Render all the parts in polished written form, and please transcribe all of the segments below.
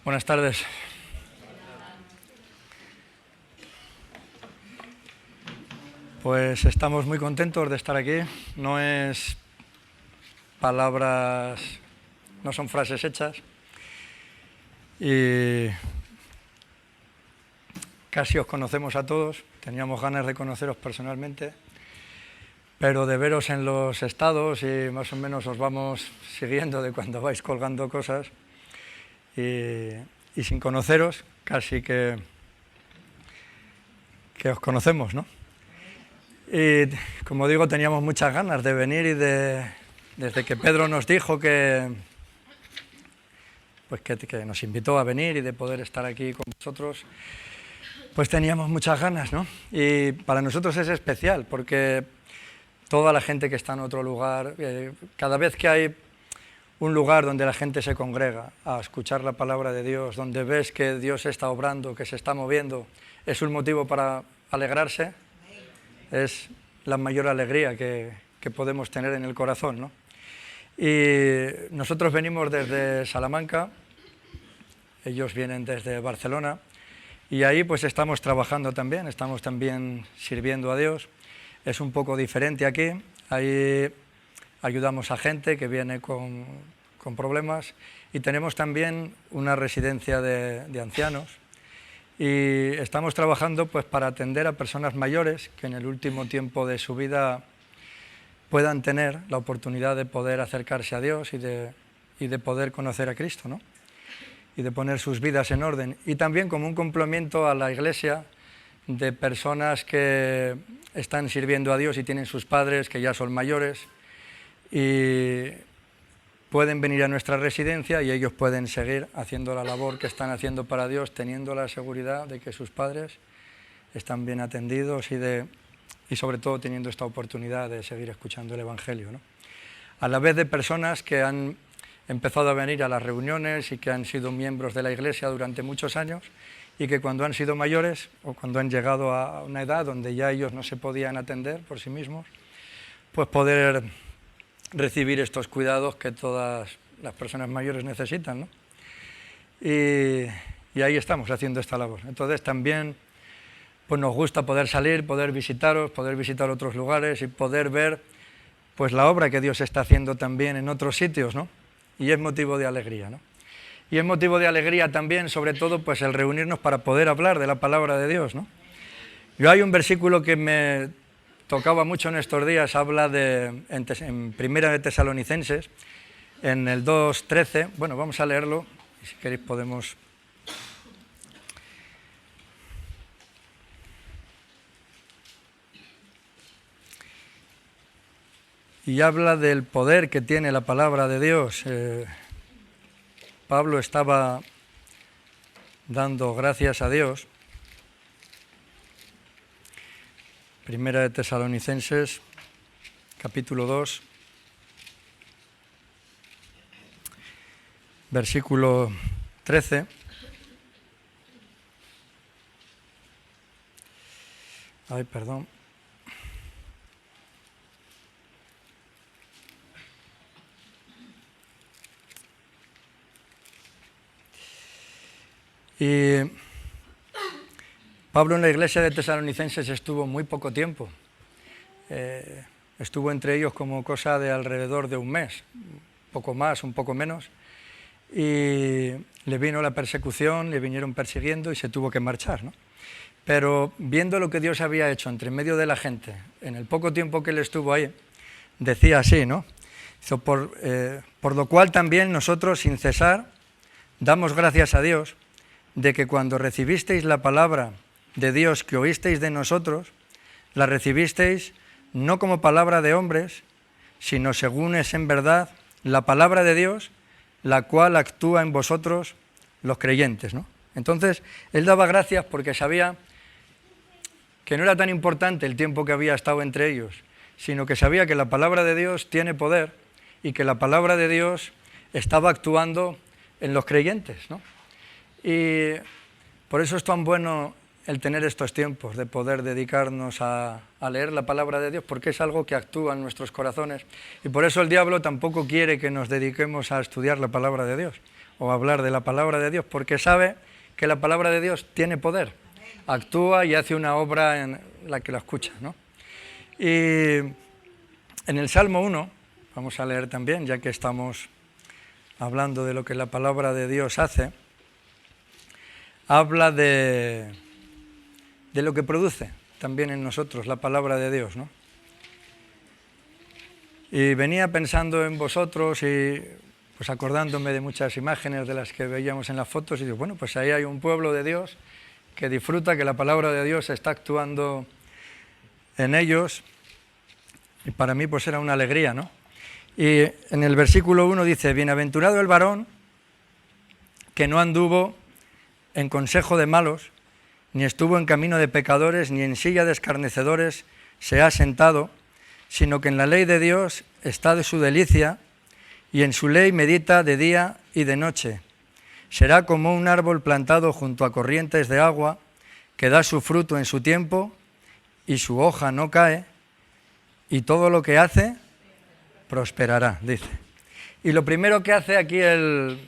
Buenas tardes. Pues estamos muy contentos de estar aquí. No es palabras, no son frases hechas. Y casi os conocemos a todos. Teníamos ganas de conoceros personalmente, pero de veros en los estados y más o menos os vamos siguiendo de cuando vais colgando cosas. Y sin conoceros, casi que os conocemos, ¿no? Y como digo, teníamos muchas ganas de venir y desde que Pedro nos dijo que nos invitó a venir y de poder estar aquí con vosotros, pues teníamos muchas ganas, ¿no? Y para nosotros es especial porque toda la gente que está en otro lugar, cada vez que hay un lugar donde la gente se congrega a escuchar la palabra de Dios, donde ves que Dios está obrando, que se está moviendo, es un motivo para alegrarse. Es la mayor alegría que podemos tener en el corazón, ¿no? Y nosotros venimos desde Salamanca, ellos vienen desde Barcelona, y ahí pues estamos trabajando también, estamos también sirviendo a Dios. Es un poco diferente aquí, ahí ayudamos a gente que viene con problemas y tenemos también una residencia de ancianos. Y estamos trabajando pues para atender a personas mayores que en el último tiempo de su vida puedan tener la oportunidad de poder acercarse a Dios y de poder conocer a Cristo, ¿no? Y de poner sus vidas en orden. Y también como un complemento a la iglesia de personas que están sirviendo a Dios y tienen sus padres que ya son mayores y pueden venir a nuestra residencia y ellos pueden seguir haciendo la labor que están haciendo para Dios, teniendo la seguridad de que sus padres están bien atendidos y sobre todo teniendo esta oportunidad de seguir escuchando el Evangelio, ¿no? A la vez de personas que han empezado a venir a las reuniones y que han sido miembros de la iglesia durante muchos años y que cuando han sido mayores o cuando han llegado a una edad donde ya ellos no se podían atender por sí mismos, pues poder recibir estos cuidados que todas las personas mayores necesitan, ¿no? Y ahí estamos haciendo esta labor. Entonces también pues nos gusta poder salir, poder visitaros, poder visitar otros lugares y poder ver pues la obra que Dios está haciendo también en otros sitios, ¿no? Y es motivo de alegría, ¿no? Y es motivo de alegría también, sobre todo, pues el reunirnos para poder hablar de la palabra de Dios, ¿no? Yo hay un versículo que me tocaba mucho en estos días, habla en Primera de Tesalonicenses, en el 2:13, bueno, vamos a leerlo, y si queréis podemos. Y habla del poder que tiene la palabra de Dios. Pablo estaba dando gracias a Dios. Primera de Tesalonicenses, capítulo 2, versículo 13. Ay, perdón. Y Pablo en la iglesia de Tesalonicenses estuvo muy poco tiempo. Estuvo entre ellos como cosa de alrededor de un mes, un poco más, un poco menos. Y le vino la persecución, le vinieron persiguiendo y se tuvo que marchar, ¿no? Pero viendo lo que Dios había hecho entre medio de la gente, en el poco tiempo que él estuvo ahí, decía así, ¿no? Por lo cual también nosotros, sin cesar, damos gracias a Dios de que cuando recibisteis la palabra de Dios que oísteis de nosotros, la recibisteis no como palabra de hombres, sino según es en verdad la palabra de Dios, la cual actúa en vosotros los creyentes, ¿no? Entonces, él daba gracias porque sabía que no era tan importante el tiempo que había estado entre ellos, sino que sabía que la palabra de Dios tiene poder y que la palabra de Dios estaba actuando en los creyentes, ¿no? Y por eso es tan bueno el tener estos tiempos de poder dedicarnos a leer la palabra de Dios, porque es algo que actúa en nuestros corazones. Y por eso el diablo tampoco quiere que nos dediquemos a estudiar la palabra de Dios, o hablar de la palabra de Dios, porque sabe que la palabra de Dios tiene poder, actúa y hace una obra en la que la escucha, ¿no? Y en el Salmo 1, vamos a leer también, ya que estamos hablando de lo que la palabra de Dios hace, habla de lo que produce también en nosotros la palabra de Dios, ¿no? Y venía pensando en vosotros y pues acordándome de muchas imágenes de las que veíamos en las fotos y digo, bueno, pues ahí hay un pueblo de Dios que disfruta que la palabra de Dios está actuando en ellos y para mí pues era una alegría, ¿no? Y en el versículo 1 dice, bienaventurado el varón que no anduvo en consejo de malos, ni estuvo en camino de pecadores, ni en silla de escarnecedores se ha sentado, sino que en la ley de Dios está de su delicia, y en su ley medita de día y de noche. Será como un árbol plantado junto a corrientes de agua, que da su fruto en su tiempo, y su hoja no cae, y todo lo que hace prosperará, dice. Y lo primero que hace aquí el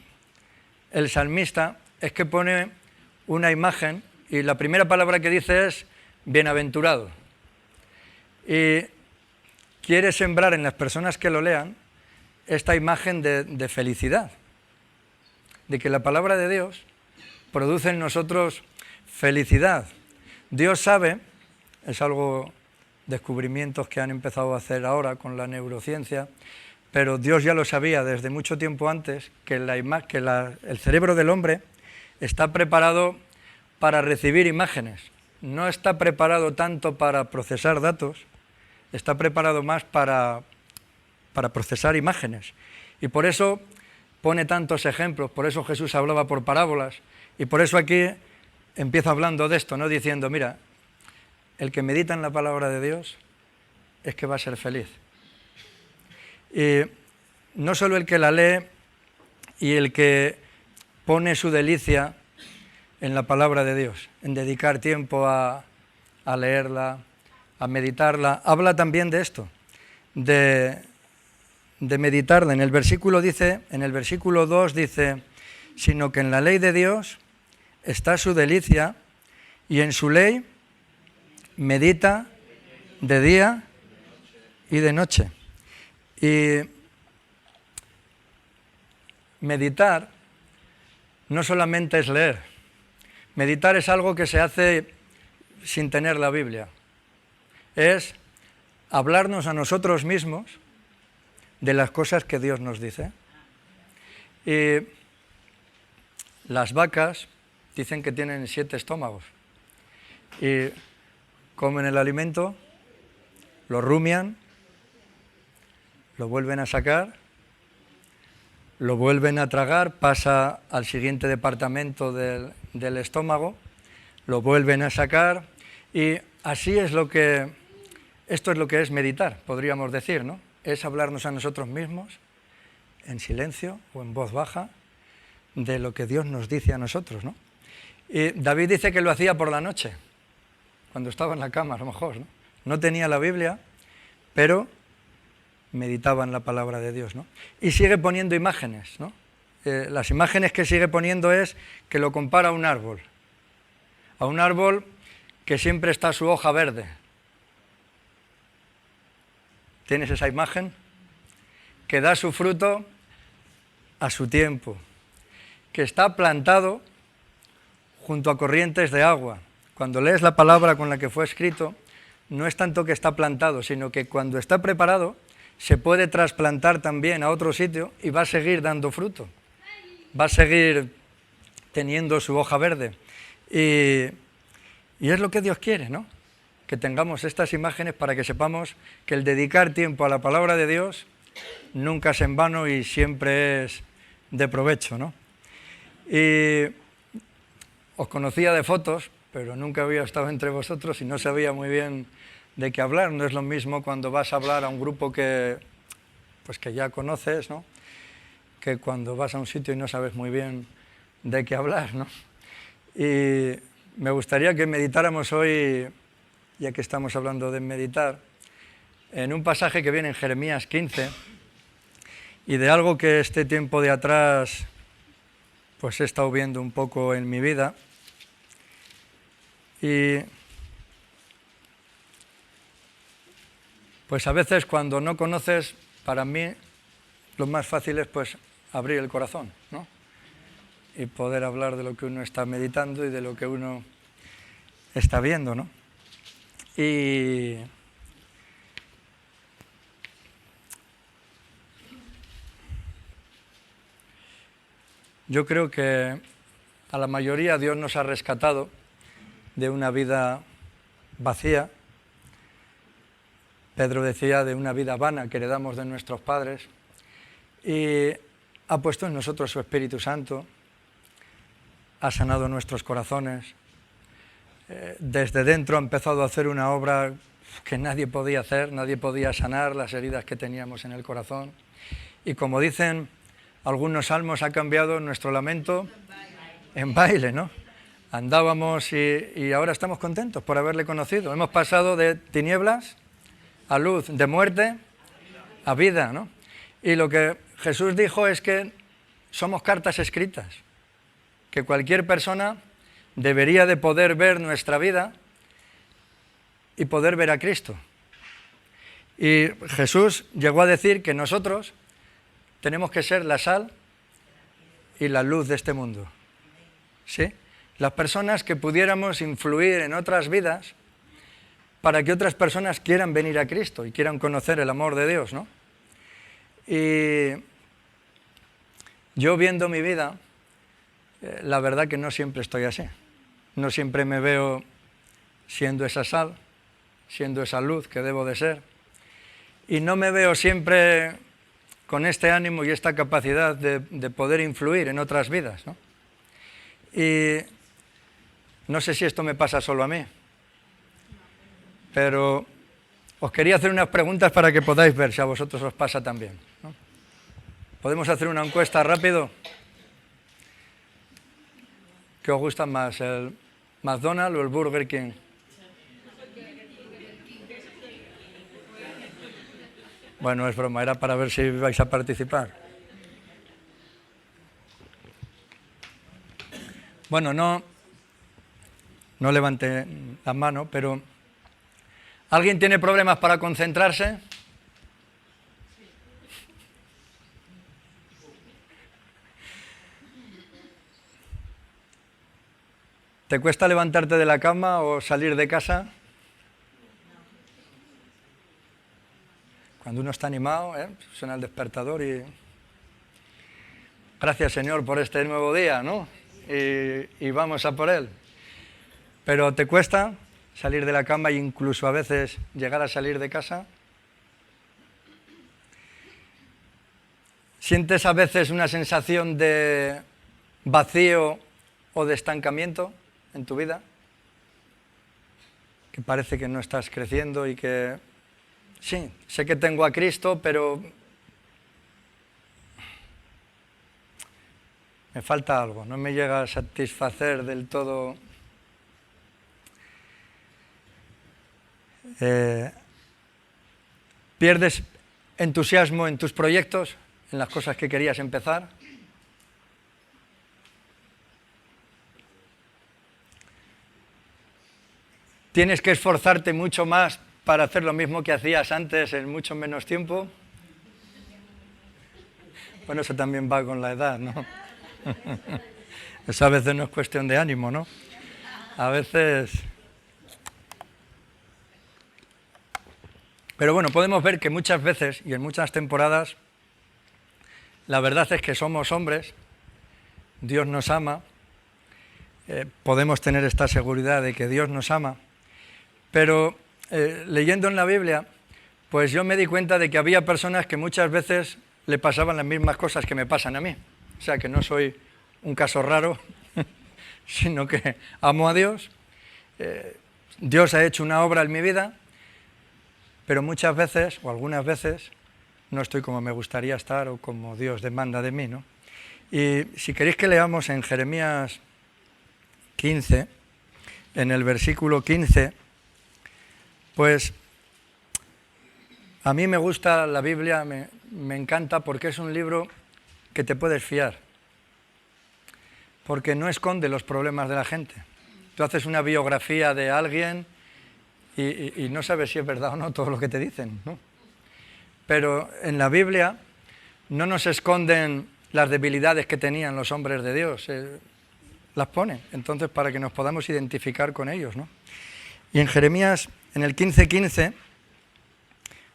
salmista es que pone una imagen, y la primera palabra que dice es bienaventurado. Y quiere sembrar en las personas que lo lean esta imagen de felicidad, de que la palabra de Dios produce en nosotros felicidad. Dios sabe, es algo, descubrimientos que han empezado a hacer ahora con la neurociencia, pero Dios ya lo sabía desde mucho tiempo antes, que el cerebro del hombre está preparado para recibir imágenes, no está preparado tanto para procesar datos, está preparado más para procesar imágenes. Y por eso pone tantos ejemplos, por eso Jesús hablaba por parábolas, y por eso aquí empieza hablando de esto, ¿no? Diciendo, mira, el que medita en la palabra de Dios es que va a ser feliz. Y no solo el que la lee y el que pone su delicia en la palabra de Dios, en dedicar tiempo a leerla, a meditarla, habla también de esto, de meditarla. En el versículo 2 dice, sino que en la ley de Dios está su delicia y en su ley medita de día y de noche. Y meditar no solamente es leer, meditar es algo que se hace sin tener la Biblia, es hablarnos a nosotros mismos de las cosas que Dios nos dice. Y las vacas dicen que tienen 7 estómagos y comen el alimento, lo rumian, lo vuelven a sacar, lo vuelven a tragar, pasa al siguiente departamento del estómago, lo vuelven a sacar y así es esto es lo que es meditar, podríamos decir, ¿no? Es hablarnos a nosotros mismos en silencio o en voz baja de lo que Dios nos dice a nosotros, ¿no? Y David dice que lo hacía por la noche, cuando estaba en la cama a lo mejor, ¿no? No tenía la Biblia, pero meditaba en la palabra de Dios, ¿no? Y sigue poniendo imágenes, ¿no? Las imágenes que sigue poniendo es que lo compara a un árbol que siempre está su hoja verde. ¿Tienes esa imagen? Que da su fruto a su tiempo, que está plantado junto a corrientes de agua. Cuando lees la palabra con la que fue escrito, no es tanto que está plantado, sino que cuando está preparado se puede trasplantar también a otro sitio y va a seguir dando fruto, va a seguir teniendo su hoja verde. Y es lo que Dios quiere, ¿no? Que tengamos estas imágenes para que sepamos que el dedicar tiempo a la palabra de Dios nunca es en vano y siempre es de provecho, ¿no? Y os conocía de fotos, pero nunca había estado entre vosotros y no sabía muy bien de qué hablar. No es lo mismo cuando vas a hablar a un grupo que ya conoces, ¿no? Que cuando vas a un sitio y no sabes muy bien de qué hablar, ¿no? Y me gustaría que meditáramos hoy, ya que estamos hablando de meditar, en un pasaje que viene en Jeremías 15 y de algo que este tiempo de atrás pues he estado viendo un poco en mi vida y pues a veces cuando no conoces, para mí lo más fácil es pues abrir el corazón, ¿no? Y poder hablar de lo que uno está meditando y de lo que uno está viendo, ¿no? Y yo creo que a la mayoría Dios nos ha rescatado de una vida vacía. Pedro decía de una vida vana que heredamos de nuestros padres y ha puesto en nosotros su Espíritu Santo, ha sanado nuestros corazones, desde dentro ha empezado a hacer una obra que nadie podía hacer, nadie podía sanar las heridas que teníamos en el corazón y como dicen algunos salmos, ha cambiado nuestro lamento en baile, ¿no? Andábamos y ahora estamos contentos por haberle conocido. Hemos pasado de tinieblas a luz, de muerte a vida, ¿no? Y lo que Jesús dijo es que somos cartas escritas, que cualquier persona debería de poder ver nuestra vida y poder ver a Cristo. Y Jesús llegó a decir que nosotros tenemos que ser la sal y la luz de este mundo, ¿sí? Las personas que pudiéramos influir en otras vidas para que otras personas quieran venir a Cristo y quieran conocer el amor de Dios, ¿no? Y yo viendo mi vida, la verdad que no siempre estoy así. No siempre me veo siendo esa sal, siendo esa luz que debo de ser. Y no me veo siempre con este ánimo y esta capacidad de poder influir en otras vidas, ¿no? Y no sé si esto me pasa solo a mí, pero os quería hacer unas preguntas para que podáis ver si a vosotros os pasa también, ¿no? ¿Podemos hacer una encuesta rápido? ¿Qué os gusta más, el McDonald's o el Burger King? Bueno, es broma, era para ver si vais a participar. Bueno, no levante la mano, pero ¿alguien tiene problemas para concentrarse? ¿Te cuesta levantarte de la cama o salir de casa? Cuando uno está animado, suena el despertador y gracias Señor por este nuevo día, ¿no? Y vamos a por él. Pero ¿te cuesta salir de la cama e incluso a veces llegar a salir de casa? ¿Sientes a veces una sensación de vacío o de estancamiento en tu vida? Que parece que no estás creciendo y que sí, sé que tengo a Cristo, pero me falta algo, no me llega a satisfacer del todo. ¿Pierdes entusiasmo en tus proyectos, en las cosas que querías empezar? ¿Tienes que esforzarte mucho más para hacer lo mismo que hacías antes en mucho menos tiempo? Bueno, eso también va con la edad, ¿no? Eso a veces no es cuestión de ánimo, ¿no? A veces... Pero bueno, podemos ver que muchas veces y en muchas temporadas la verdad es que somos hombres, Dios nos ama, podemos tener esta seguridad de que Dios nos ama, pero leyendo en la Biblia, pues yo me di cuenta de que había personas que muchas veces le pasaban las mismas cosas que me pasan a mí. O sea, que no soy un caso raro, sino que amo a Dios. Dios ha hecho una obra en mi vida, pero muchas veces, o algunas veces, no estoy como me gustaría estar o como Dios demanda de mí, ¿no? Y si queréis que leamos en Jeremías 15, en el versículo 15, pues a mí me gusta la Biblia, me encanta porque es un libro que te puedes fiar. porque no esconde los problemas de la gente. Tú haces una biografía de alguien y no sabes si es verdad o no todo lo que te dicen, ¿no? Pero en la Biblia no nos esconden las debilidades que tenían los hombres de Dios, las pone, entonces para que nos podamos identificar con ellos, ¿no? Y en Jeremías, en el 15:15,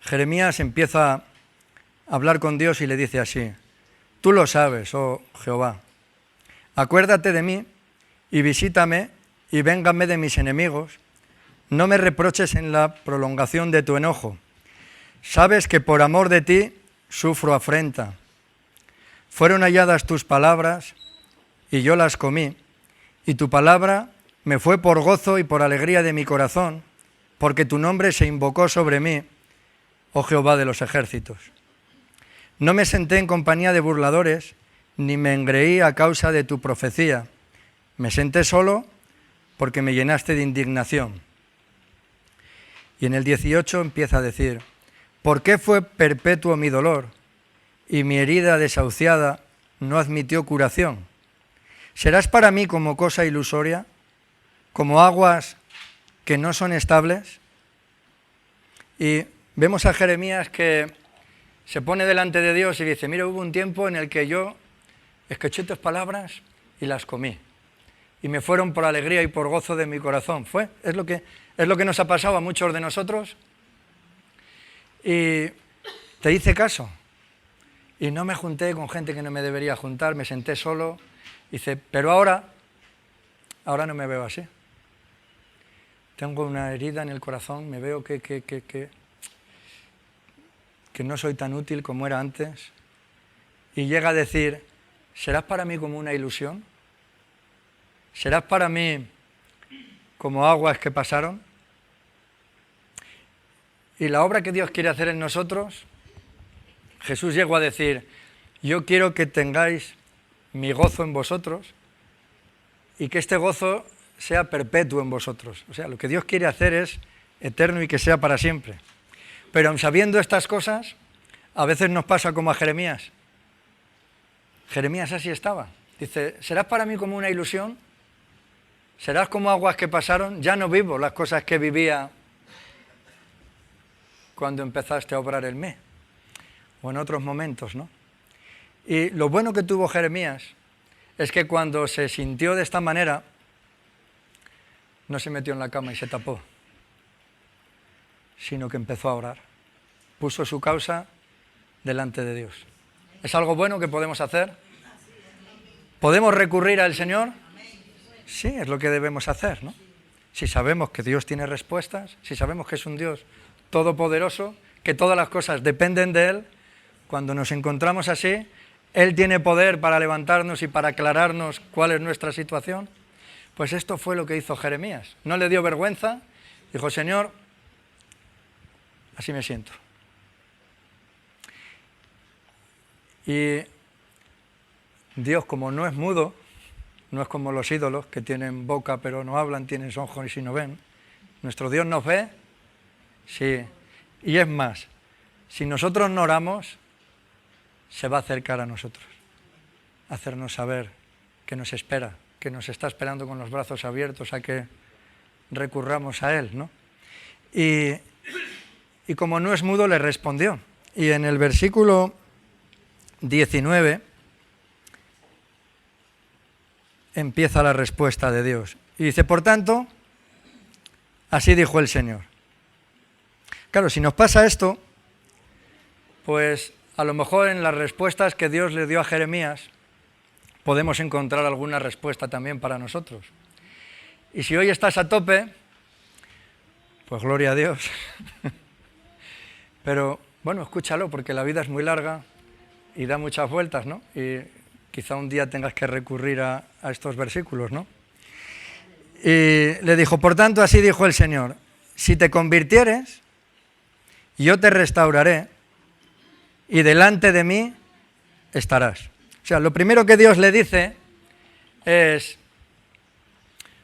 Jeremías empieza a hablar con Dios y le dice así: tú lo sabes, oh Jehová, acuérdate de mí y visítame y véngame de mis enemigos, no me reproches en la prolongación de tu enojo. Sabes que por amor de ti sufro afrenta. Fueron halladas tus palabras y yo las comí, y tu palabra me fue por gozo y por alegría de mi corazón, porque tu nombre se invocó sobre mí, oh Jehová de los ejércitos. No me senté en compañía de burladores, ni me engreí a causa de tu profecía. Me senté solo porque me llenaste de indignación. Y en el 18 empieza a decir: ¿por qué fue perpetuo mi dolor y mi herida desahuciada no admitió curación? ¿Serás para mí como cosa ilusoria, como aguas que no son estables? Y vemos a Jeremías que se pone delante de Dios y dice: mira, hubo un tiempo en el que yo escuché tus palabras y las comí, y me fueron por alegría y por gozo de mi corazón. Es lo que nos ha pasado a muchos de nosotros. Y te hice caso, y no me junté con gente que no me debería juntar, me senté solo. Dice, pero ahora no me veo así. Tengo una herida en el corazón, me veo que no soy tan útil como era antes. Y llega a decir: ¿serás para mí como una ilusión? ¿Serás para mí como aguas que pasaron? Y la obra que Dios quiere hacer en nosotros, Jesús llegó a decir: yo quiero que tengáis mi gozo en vosotros y que este gozo sea perpetuo en vosotros. O sea, lo que Dios quiere hacer es eterno y que sea para siempre. Pero aun sabiendo estas cosas, a veces nos pasa como a Jeremías. Jeremías así estaba. Dice: ¿serás para mí como una ilusión? ¿Serás como aguas que pasaron? Ya no vivo las cosas que vivía cuando empezaste a obrar en mí, o en otros momentos, ¿no? Y lo bueno que tuvo Jeremías es que cuando se sintió de esta manera, no se metió en la cama y se tapó, sino que empezó a orar. Puso su causa delante de Dios. ¿Es algo bueno que podemos hacer? ¿Podemos recurrir al Señor? Sí, es lo que debemos hacer, ¿no? Si sabemos que Dios tiene respuestas, si sabemos que es un Dios todopoderoso, que todas las cosas dependen de Él, cuando nos encontramos así, Él tiene poder para levantarnos y para aclararnos cuál es nuestra situación. Pues esto fue lo que hizo Jeremías. No le dio vergüenza, dijo: Señor, así me siento. Y Dios, como no es mudo, no es como los ídolos que tienen boca pero no hablan, tienen ojos y no ven. Nuestro Dios nos ve, sí. Y es más, si nosotros no oramos, se va a acercar a nosotros, a hacernos saber que nos espera, que nos está esperando con los brazos abiertos a que recurramos a Él, ¿no? Y como no es mudo, le respondió. Y en el versículo 19 empieza la respuesta de Dios. Y dice: por tanto, así dijo el Señor. Claro, si nos pasa esto, pues a lo mejor en las respuestas que Dios le dio a Jeremías podemos encontrar alguna respuesta también para nosotros. Y si hoy estás a tope, pues gloria a Dios. Pero bueno, escúchalo, porque la vida es muy larga y da muchas vueltas, ¿no? Y quizá un día tengas que recurrir a estos versículos, ¿no? Y le dijo: por tanto, así dijo el Señor: si te convirtieres, yo te restauraré y delante de mí estarás. O sea, lo primero que Dios le dice es: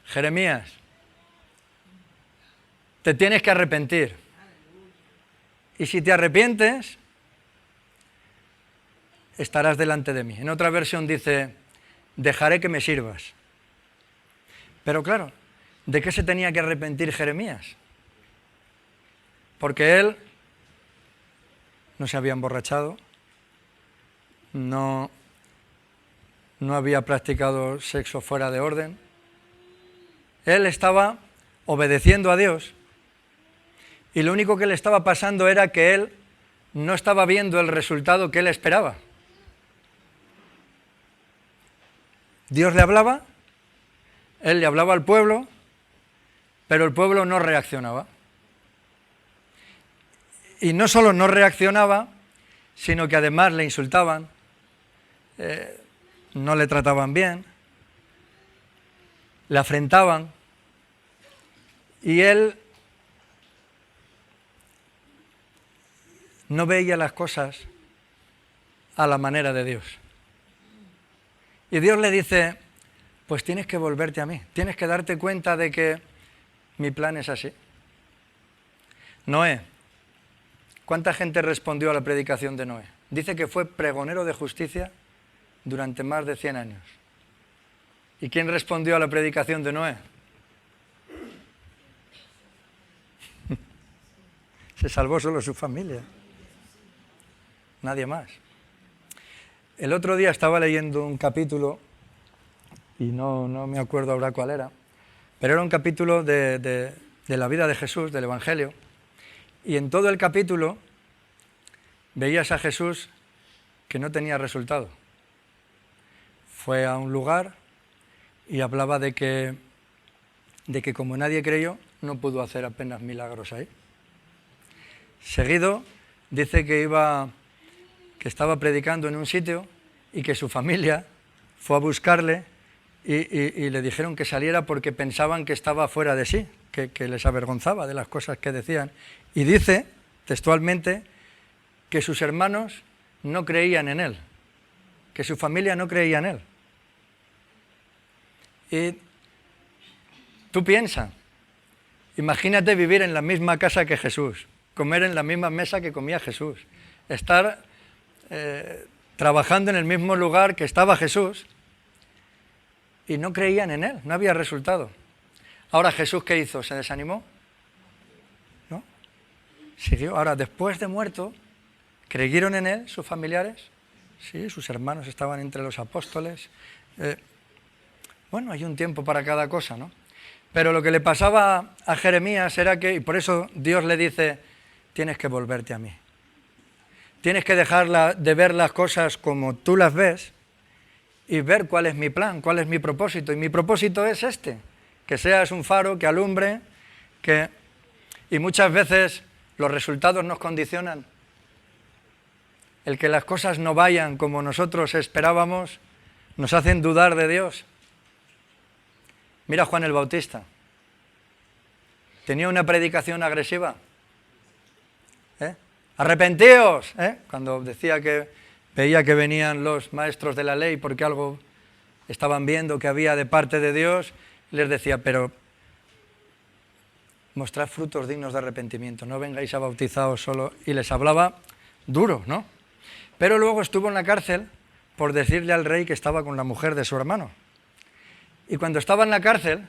Jeremías, te tienes que arrepentir. Y si te arrepientes, estarás delante de mí. En otra versión dice: dejaré que me sirvas. Pero claro, ¿de qué se tenía que arrepentir Jeremías? Porque él no se había emborrachado, no había practicado sexo fuera de orden. Él estaba obedeciendo a Dios y lo único que le estaba pasando era que él no estaba viendo el resultado que él esperaba. Dios le hablaba, él le hablaba al pueblo, pero el pueblo no reaccionaba. Y no solo no reaccionaba, sino que además le insultaban, no le trataban bien, le afrentaban, y él no veía las cosas a la manera de Dios. Y Dios le dice, pues tienes que volverte a mí, tienes que darte cuenta de que mi plan es así. Noé, ¿cuánta gente respondió a la predicación de Noé? Dice que fue pregonero de justicia durante más de 100 años. ¿Y quién respondió a la predicación de Noé? Se salvó solo su familia, nadie más. El otro día estaba leyendo un capítulo, y no me acuerdo ahora cuál era, pero era un capítulo de la vida de Jesús, del Evangelio, y en todo el capítulo veías a Jesús que no tenía resultado. Fue a un lugar y hablaba de que como nadie creyó, no pudo hacer apenas milagros ahí. Seguido dice que estaba predicando en un sitio y que su familia fue a buscarle y le dijeron que saliera porque pensaban que estaba fuera de sí, que les avergonzaba de las cosas que decían. Y dice, textualmente, que sus hermanos no creían en él, que su familia no creía en él. Y tú piensas, imagínate vivir en la misma casa que Jesús, comer en la misma mesa que comía Jesús, estar trabajando en el mismo lugar que estaba Jesús y no creían en él, no había resultado. Ahora, ¿Jesús qué hizo? ¿Se desanimó? ¿No? Siguió. Ahora, después de muerto, ¿creyeron en él sus familiares? Sí, sus hermanos estaban entre los apóstoles. Bueno, hay un tiempo para cada cosa, ¿no? Pero lo que le pasaba a Jeremías era que, y por eso Dios le dice, tienes que volverte a mí. Tienes que dejar de ver las cosas como tú las ves y ver cuál es mi plan, cuál es mi propósito. Y mi propósito es este, que seas un faro, que alumbre, y muchas veces los resultados nos condicionan. El que las cosas no vayan como nosotros esperábamos nos hacen dudar de Dios. Mira a Juan el Bautista. Tenía una predicación agresiva. ¡Arrepentíos! Cuando decía que veía que venían los maestros de la ley porque algo estaban viendo que había de parte de Dios, les decía, pero mostrad frutos dignos de arrepentimiento, no vengáis a bautizaros solo. Y les hablaba duro, ¿no? Pero luego estuvo en la cárcel por decirle al rey que estaba con la mujer de su hermano. Y cuando estaba en la cárcel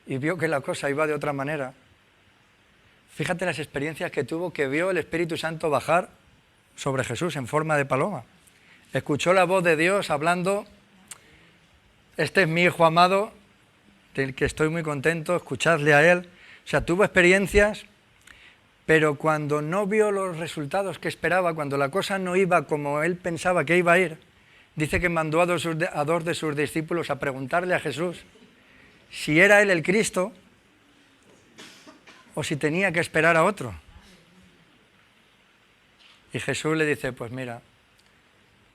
y vio que la cosa iba de otra manera, fíjate las experiencias que tuvo, que vio el Espíritu Santo bajar sobre Jesús en forma de paloma. Escuchó la voz de Dios hablando, este es mi Hijo amado, del que estoy muy contento, escuchadle a él. O sea, tuvo experiencias, pero cuando no vio los resultados que esperaba, cuando la cosa no iba como él pensaba que iba a ir, dice que mandó a dos de sus discípulos a preguntarle a Jesús si era él el Cristo o si tenía que esperar a otro. Y Jesús le dice, pues mira,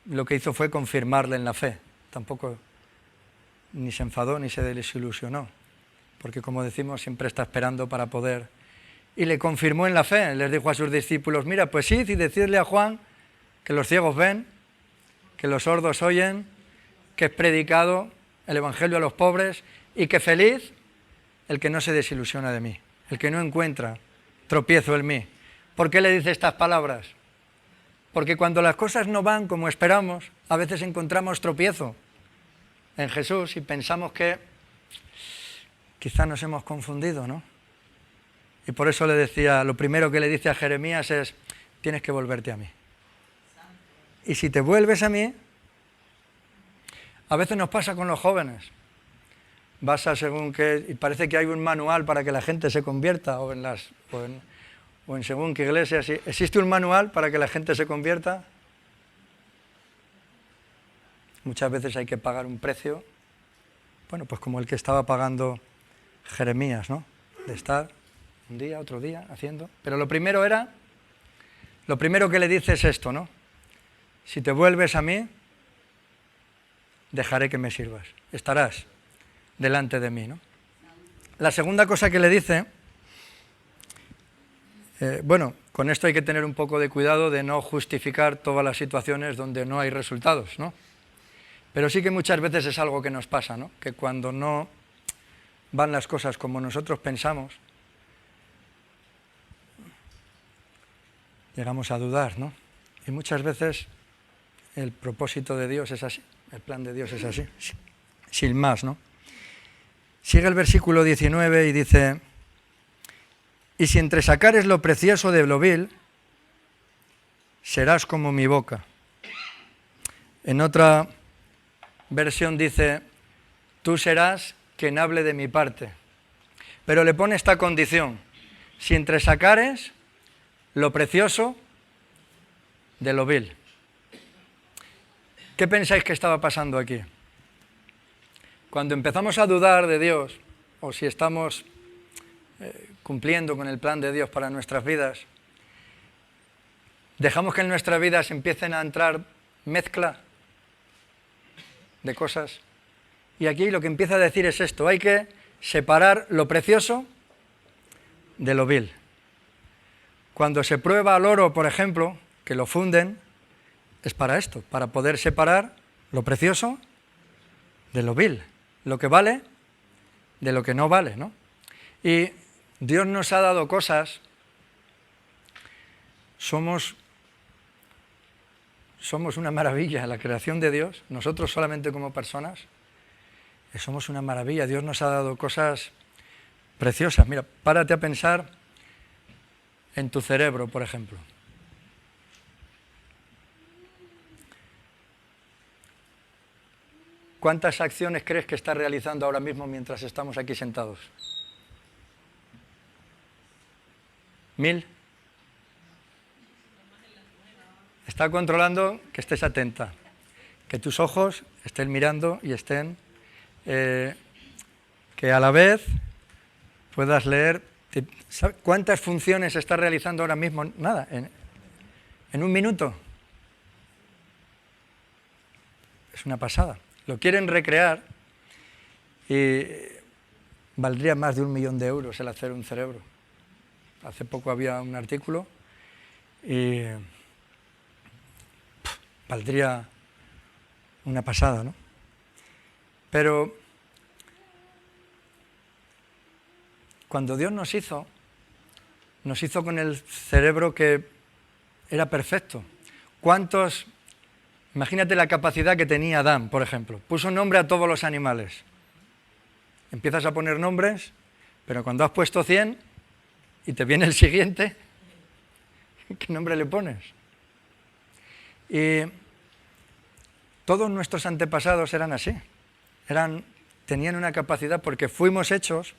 lo que hizo fue confirmarle en la fe. Tampoco ni se enfadó ni se desilusionó, porque como decimos, siempre está esperando para poder. Y le confirmó en la fe, les dijo a sus discípulos, mira, pues id y decidle a Juan que los ciegos ven, que los sordos oyen, que es predicado el Evangelio a los pobres y que feliz el que no se desilusiona de mí, el que no encuentra tropiezo en mí. ¿Por qué le dice estas palabras? Porque cuando las cosas no van como esperamos, a veces encontramos tropiezo. en Jesús y pensamos que quizás nos hemos confundido, ¿no? Y por eso le decía, lo primero que le dice a Jeremías es, tienes que volverte a mí. Y si te vuelves a mí, a veces nos pasa con los jóvenes. Vas a según qué, y parece que hay un manual para que la gente se convierta, o en según qué iglesia. ¿Existe un manual para que la gente se convierta? Muchas veces hay que pagar un precio, bueno, pues como el que estaba pagando Jeremías, ¿no? De estar un día, otro día, haciendo. Pero lo primero que le dice es esto, ¿no? Si te vuelves a mí, dejaré que me sirvas. Estarás delante de mí, ¿no? La segunda cosa que le dice, bueno, con esto hay que tener un poco de cuidado de no justificar todas las situaciones donde no hay resultados, ¿no? Pero sí que muchas veces es algo que nos pasa, ¿no? Que cuando no van las cosas como nosotros pensamos, llegamos a dudar, ¿no? Y muchas veces el propósito de Dios es así, el plan de Dios es así, sin más, ¿no? Sigue el versículo 19 y dice, y si entresacares lo precioso de lo vil, serás como mi boca. En otra versión dice, tú serás quien hable de mi parte. Pero le pone esta condición, si entresacares lo precioso de lo vil. ¿Qué pensáis que estaba pasando aquí? Cuando empezamos a dudar de Dios, o si estamos cumpliendo con el plan de Dios para nuestras vidas, dejamos que en nuestras vidas empiecen a entrar mezcla de cosas. Y aquí lo que empieza a decir es esto, hay que separar lo precioso de lo vil. Cuando se prueba al oro, por ejemplo, que lo funden, es para esto, para poder separar lo precioso de lo vil, lo que vale de lo que no vale, ¿no? Y Dios nos ha dado cosas, somos una maravilla, la creación de Dios, nosotros solamente como personas, somos una maravilla, Dios nos ha dado cosas preciosas. Mira, párate a pensar en tu cerebro, por ejemplo. ¿Cuántas acciones crees que estás realizando ahora mismo mientras estamos aquí sentados? ¿1000? Está controlando que estés atenta, que tus ojos estén mirando y estén, que a la vez puedas leer. ¿Cuántas funciones estás realizando ahora mismo? Nada, en un minuto. Es una pasada. Lo quieren recrear y valdría más de 1 millón de euros el hacer un cerebro. Hace poco había un artículo y valdría una pasada, ¿no? Pero cuando Dios nos hizo con el cerebro que era perfecto. Imagínate la capacidad que tenía Adán, por ejemplo. Puso nombre a todos los animales. Empiezas a poner nombres, pero cuando has puesto 100 y te viene el siguiente, ¿qué nombre le pones? Y todos nuestros antepasados eran así. Tenían una capacidad porque fuimos hechos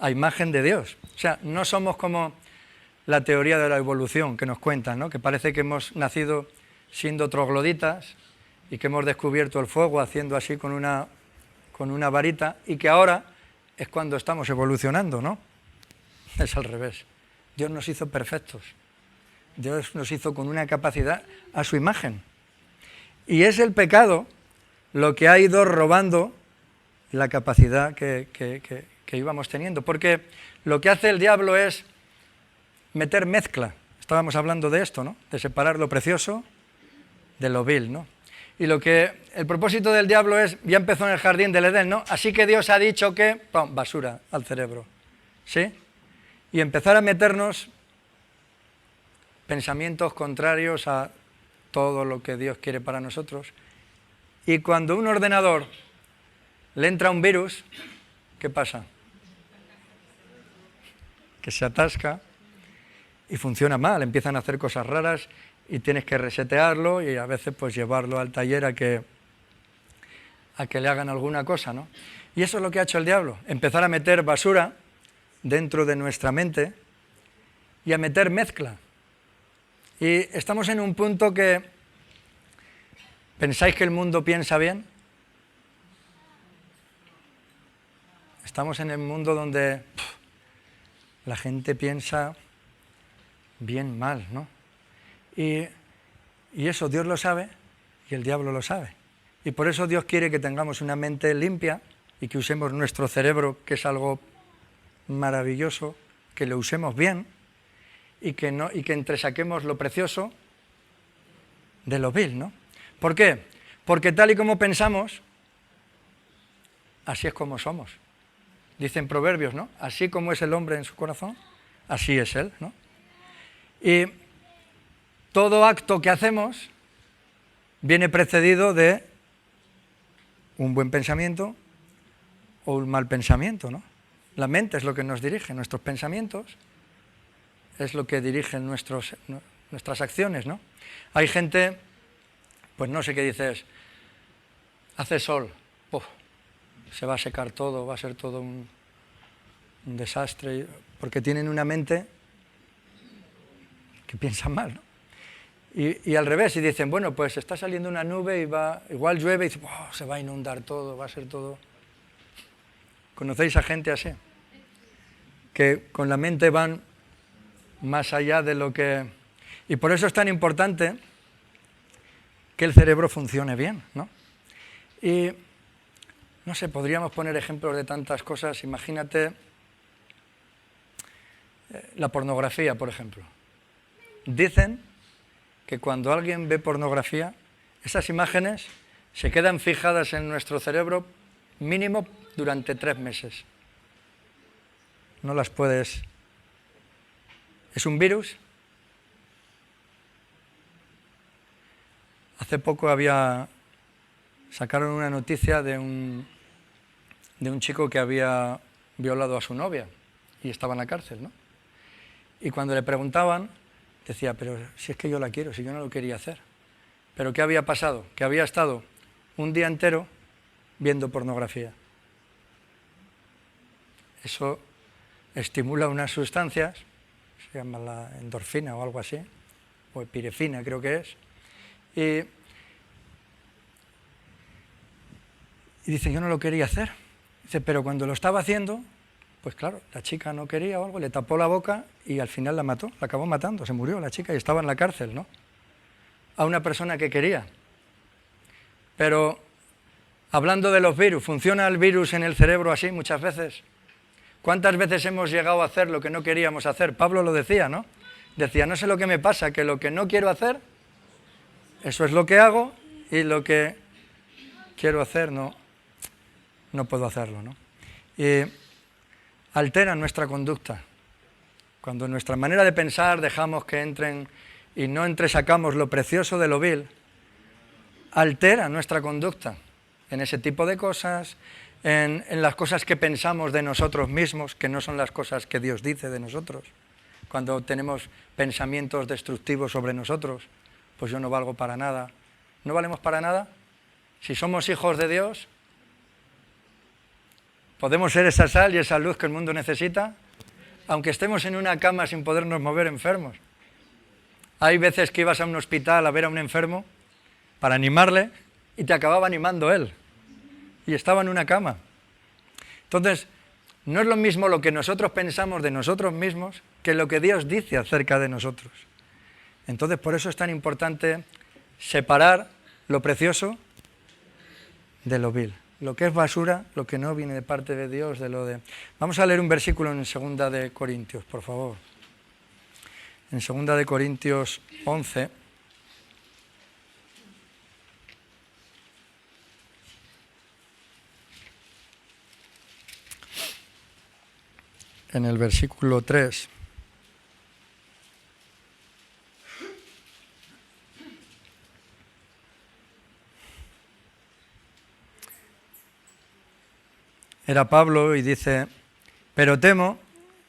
a imagen de Dios. O sea, no somos como la teoría de la evolución que nos cuentan, ¿no? Que parece que hemos nacido siendo trogloditas y que hemos descubierto el fuego haciendo así con una varita y que ahora es cuando estamos evolucionando, ¿no? Es al revés. Dios nos hizo perfectos. Dios nos hizo con una capacidad a su imagen. Y es el pecado lo que ha ido robando la capacidad que íbamos teniendo. Porque lo que hace el diablo es meter mezcla. Estábamos hablando de esto, ¿no? De separar lo precioso de lo vil, ¿no? Y el propósito del diablo es, ya empezó en el jardín del Edén, ¿no? Así que Dios ha dicho que, ¡pum!, basura al cerebro, ¿sí? Y empezar a meternos pensamientos contrarios a todo lo que Dios quiere para nosotros. Y cuando un ordenador le entra un virus, ¿qué pasa? Que se atasca y funciona mal, empiezan a hacer cosas raras y tienes que resetearlo y a veces pues llevarlo al taller a que le hagan alguna cosa, ¿no? Y eso es lo que ha hecho el diablo, empezar a meter basura dentro de nuestra mente y a meter mezcla. Y estamos en un punto que... ¿Pensáis que el mundo piensa bien? Estamos en el mundo donde la gente piensa bien mal, ¿no? Y eso Dios lo sabe y el diablo lo sabe. Y por eso Dios quiere que tengamos una mente limpia y que usemos nuestro cerebro, que es algo maravilloso, que lo usemos bien y que entresaquemos lo precioso de lo vil, ¿no? ¿Por qué? Porque tal y como pensamos, así es como somos. Dicen Proverbios, ¿no? Así como es el hombre en su corazón, así es él, ¿no? Y todo acto que hacemos viene precedido de un buen pensamiento o un mal pensamiento, ¿no? La mente es lo que nos dirige, nuestros pensamientos es lo que dirigen nuestras acciones, ¿no? Hay gente, pues no sé qué dices, hace sol, se va a secar todo, va a ser todo un desastre, porque tienen una mente que piensa mal, ¿no? Y al revés, y dicen, bueno, pues está saliendo una nube y igual llueve y dice, se va a inundar todo, va a ser todo. ¿Conocéis a gente así? Que con la mente van más allá de lo que... Y por eso es tan importante que el cerebro funcione bien, ¿no? Y, no sé, podríamos poner ejemplos de tantas cosas. Imagínate la pornografía, por ejemplo. Dicen que cuando alguien ve pornografía, esas imágenes se quedan fijadas en nuestro cerebro mínimo durante 3 meses. No las puedes... ¿Es un virus? Hace poco sacaron una noticia de un chico que había violado a su novia y estaba en la cárcel, ¿no? Y cuando le preguntaban, decía, pero si es que yo la quiero, si yo no lo quería hacer. ¿Pero qué había pasado? Que había estado un día entero viendo pornografía. Eso estimula unas sustancias, se llama la endorfina o algo así, o epinefrina creo que es, y dice, yo no lo quería hacer. Dice, pero cuando lo estaba haciendo, pues claro, la chica no quería o algo, le tapó la boca y al final la mató, la acabó matando, se murió la chica y estaba en la cárcel, ¿no? A una persona que quería. Pero, hablando de los virus, ¿funciona el virus en el cerebro así muchas veces? ¿Cuántas veces hemos llegado a hacer lo que no queríamos hacer? Pablo lo decía, ¿no? Decía, no sé lo que me pasa, que lo que no quiero hacer, eso es lo que hago y lo que quiero hacer no puedo hacerlo, ¿no? Y altera nuestra conducta. Cuando en nuestra manera de pensar dejamos que entren y no entresacamos lo precioso de lo vil, altera nuestra conducta en ese tipo de cosas, en las cosas que pensamos de nosotros mismos, que no son las cosas que Dios dice de nosotros. Cuando tenemos pensamientos destructivos sobre nosotros, pues yo no valgo para nada. ¿No valemos para nada? Si somos hijos de Dios, ¿podemos ser esa sal y esa luz que el mundo necesita? Aunque estemos en una cama sin podernos mover enfermos. Hay veces que ibas a un hospital a ver a un enfermo para animarle y te acababa animando él. Y estaba en una cama. Entonces, no es lo mismo lo que nosotros pensamos de nosotros mismos que lo que Dios dice acerca de nosotros. Entonces, por eso es tan importante separar lo precioso de lo vil. Lo que es basura, lo que no viene de parte de Dios, de lo de... Vamos a leer un versículo en 2 de Corintios, por favor. En 2 de Corintios 11... en el versículo 3. era Pablo, y dice: pero temo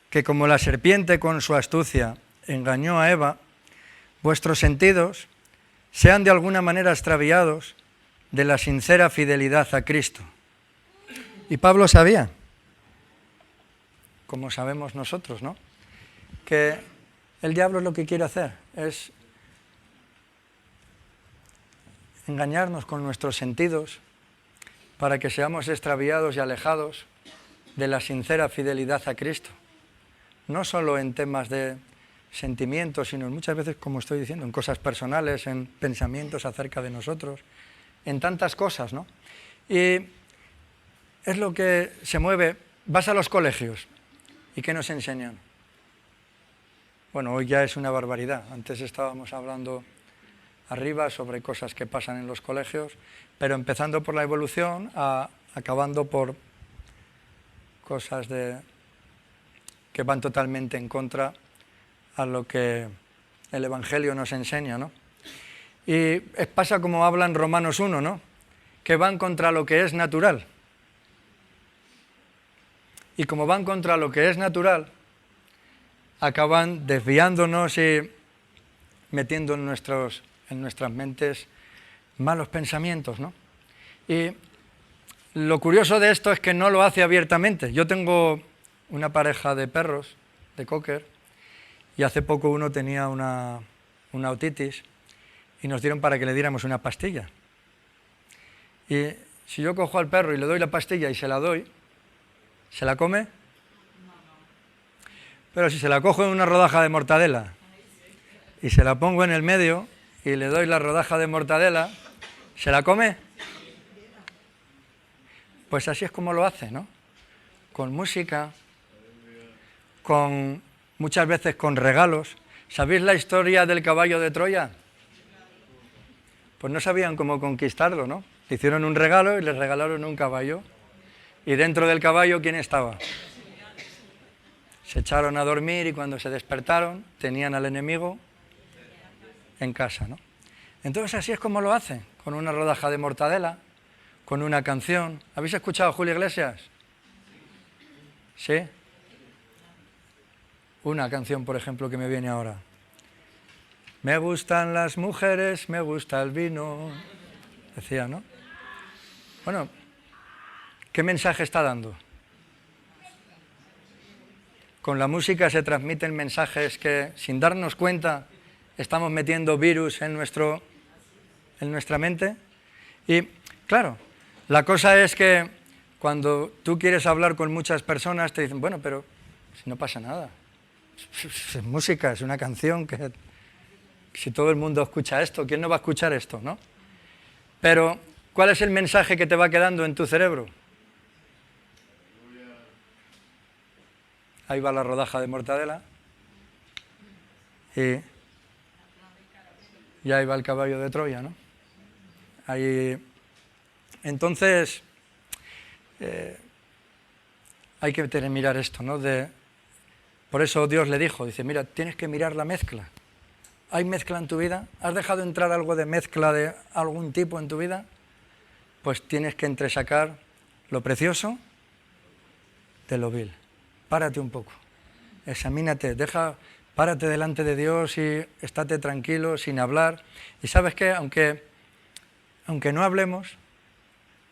que como la serpiente con su astucia engañó a Eva, vuestros sentidos sean de alguna manera extraviados de la sincera fidelidad a Cristo. Y Pablo sabía, como sabemos nosotros, ¿no?, que el diablo lo que quiere hacer es engañarnos con nuestros sentidos para que seamos extraviados y alejados de la sincera fidelidad a Cristo. No solo en temas de sentimientos, sino muchas veces, como estoy diciendo, en cosas personales, en pensamientos acerca de nosotros, en tantas cosas, ¿no? Y es lo que se mueve. Vas a los colegios, ¿y qué nos enseñan? Bueno, hoy ya es una barbaridad. Antes estábamos hablando arriba sobre cosas que pasan en los colegios, pero empezando por la evolución, acabando por cosas que van totalmente en contra a lo que el Evangelio nos enseña, ¿no? Y pasa como habla en Romanos 1, ¿no?, que van contra lo que es natural. Y como van contra lo que es natural, acaban desviándonos y metiendo en nuestras mentes malos pensamientos, ¿no? Y lo curioso de esto es que no lo hace abiertamente. Yo tengo una pareja de perros, de cocker, y hace poco uno tenía una otitis y nos dieron para que le diéramos una pastilla. Y si yo cojo al perro y le doy la pastilla y se la doy, ¿se la come? Pero si se la cojo en una rodaja de mortadela y se la pongo en el medio y le doy la rodaja de mortadela, ¿se la come? Pues así es como lo hace, ¿no? Con música, muchas veces con regalos. ¿Sabéis la historia del caballo de Troya? Pues no sabían cómo conquistarlo, ¿no? Le hicieron un regalo y les regalaron un caballo. Y dentro del caballo, ¿quién estaba? Se echaron a dormir y cuando se despertaron tenían al enemigo en casa, ¿no? Entonces así es como lo hacen, con una rodaja de mortadela, con una canción. ¿Habéis escuchado a Julio Iglesias? ¿Sí? Una canción, por ejemplo, que me viene ahora. Me gustan las mujeres, me gusta el vino. Decía, ¿no? Bueno, ¿qué mensaje está dando? Con la música se transmiten mensajes que, sin darnos cuenta, estamos metiendo virus en nuestra mente. Y, claro, la cosa es que cuando tú quieres hablar con muchas personas, te dicen, bueno, pero si no pasa nada. Es música, es una canción que si todo el mundo escucha esto, ¿quién no va a escuchar esto, no? Pero, ¿cuál es el mensaje que te va quedando en tu cerebro? Ahí va la rodaja de mortadela y ahí va el caballo de Troya, ¿no? Ahí, entonces, hay que mirar esto, ¿no? Por eso Dios le dijo, dice, mira, tienes que mirar la mezcla. ¿Hay mezcla en tu vida? ¿Has dejado entrar algo de mezcla de algún tipo en tu vida? Pues tienes que entresacar lo precioso de lo vil. Párate un poco, examínate, párate delante de Dios y estate tranquilo, sin hablar. Y ¿sabes qué? Aunque no hablemos,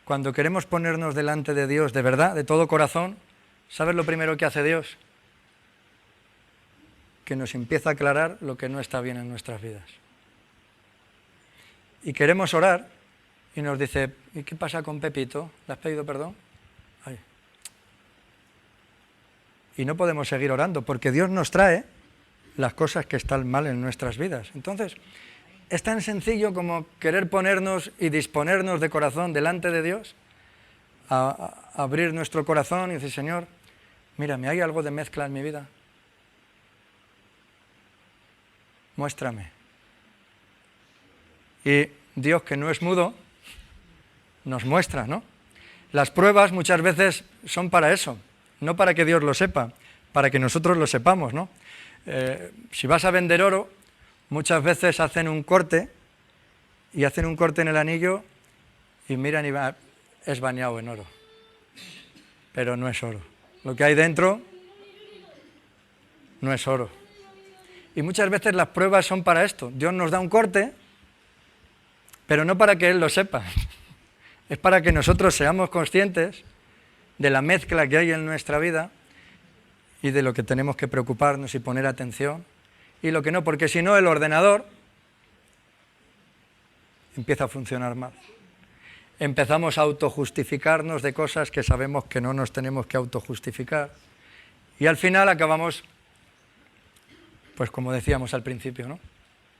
cuando queremos ponernos delante de Dios de verdad, de todo corazón, ¿sabes lo primero que hace Dios? Que nos empieza a aclarar lo que no está bien en nuestras vidas. Y queremos orar y nos dice, ¿y qué pasa con Pepito? ¿Le has pedido perdón? Ay. Y no podemos seguir orando porque Dios nos trae las cosas que están mal en nuestras vidas. Entonces, es tan sencillo como querer ponernos y disponernos de corazón delante de Dios, a abrir nuestro corazón y decir, Señor, mírame, ¿hay algo de mezcla en mi vida? Muéstrame. Y Dios, que no es mudo, nos muestra, ¿no? Las pruebas muchas veces son para eso, no para que Dios lo sepa, para que nosotros lo sepamos, ¿no? Si vas a vender oro, muchas veces hacen un corte en el anillo y miran y es bañado en oro. pero no es oro. Lo que hay dentro no es oro. Y muchas veces las pruebas son para esto. Dios nos da un corte, pero no para que Él lo sepa. Es para que nosotros seamos conscientes de la mezcla que hay en nuestra vida y de lo que tenemos que preocuparnos y poner atención y lo que no, porque si no el ordenador empieza a funcionar mal. Empezamos a autojustificarnos de cosas que sabemos que no nos tenemos que autojustificar y al final acabamos, pues como decíamos al principio, ¿no?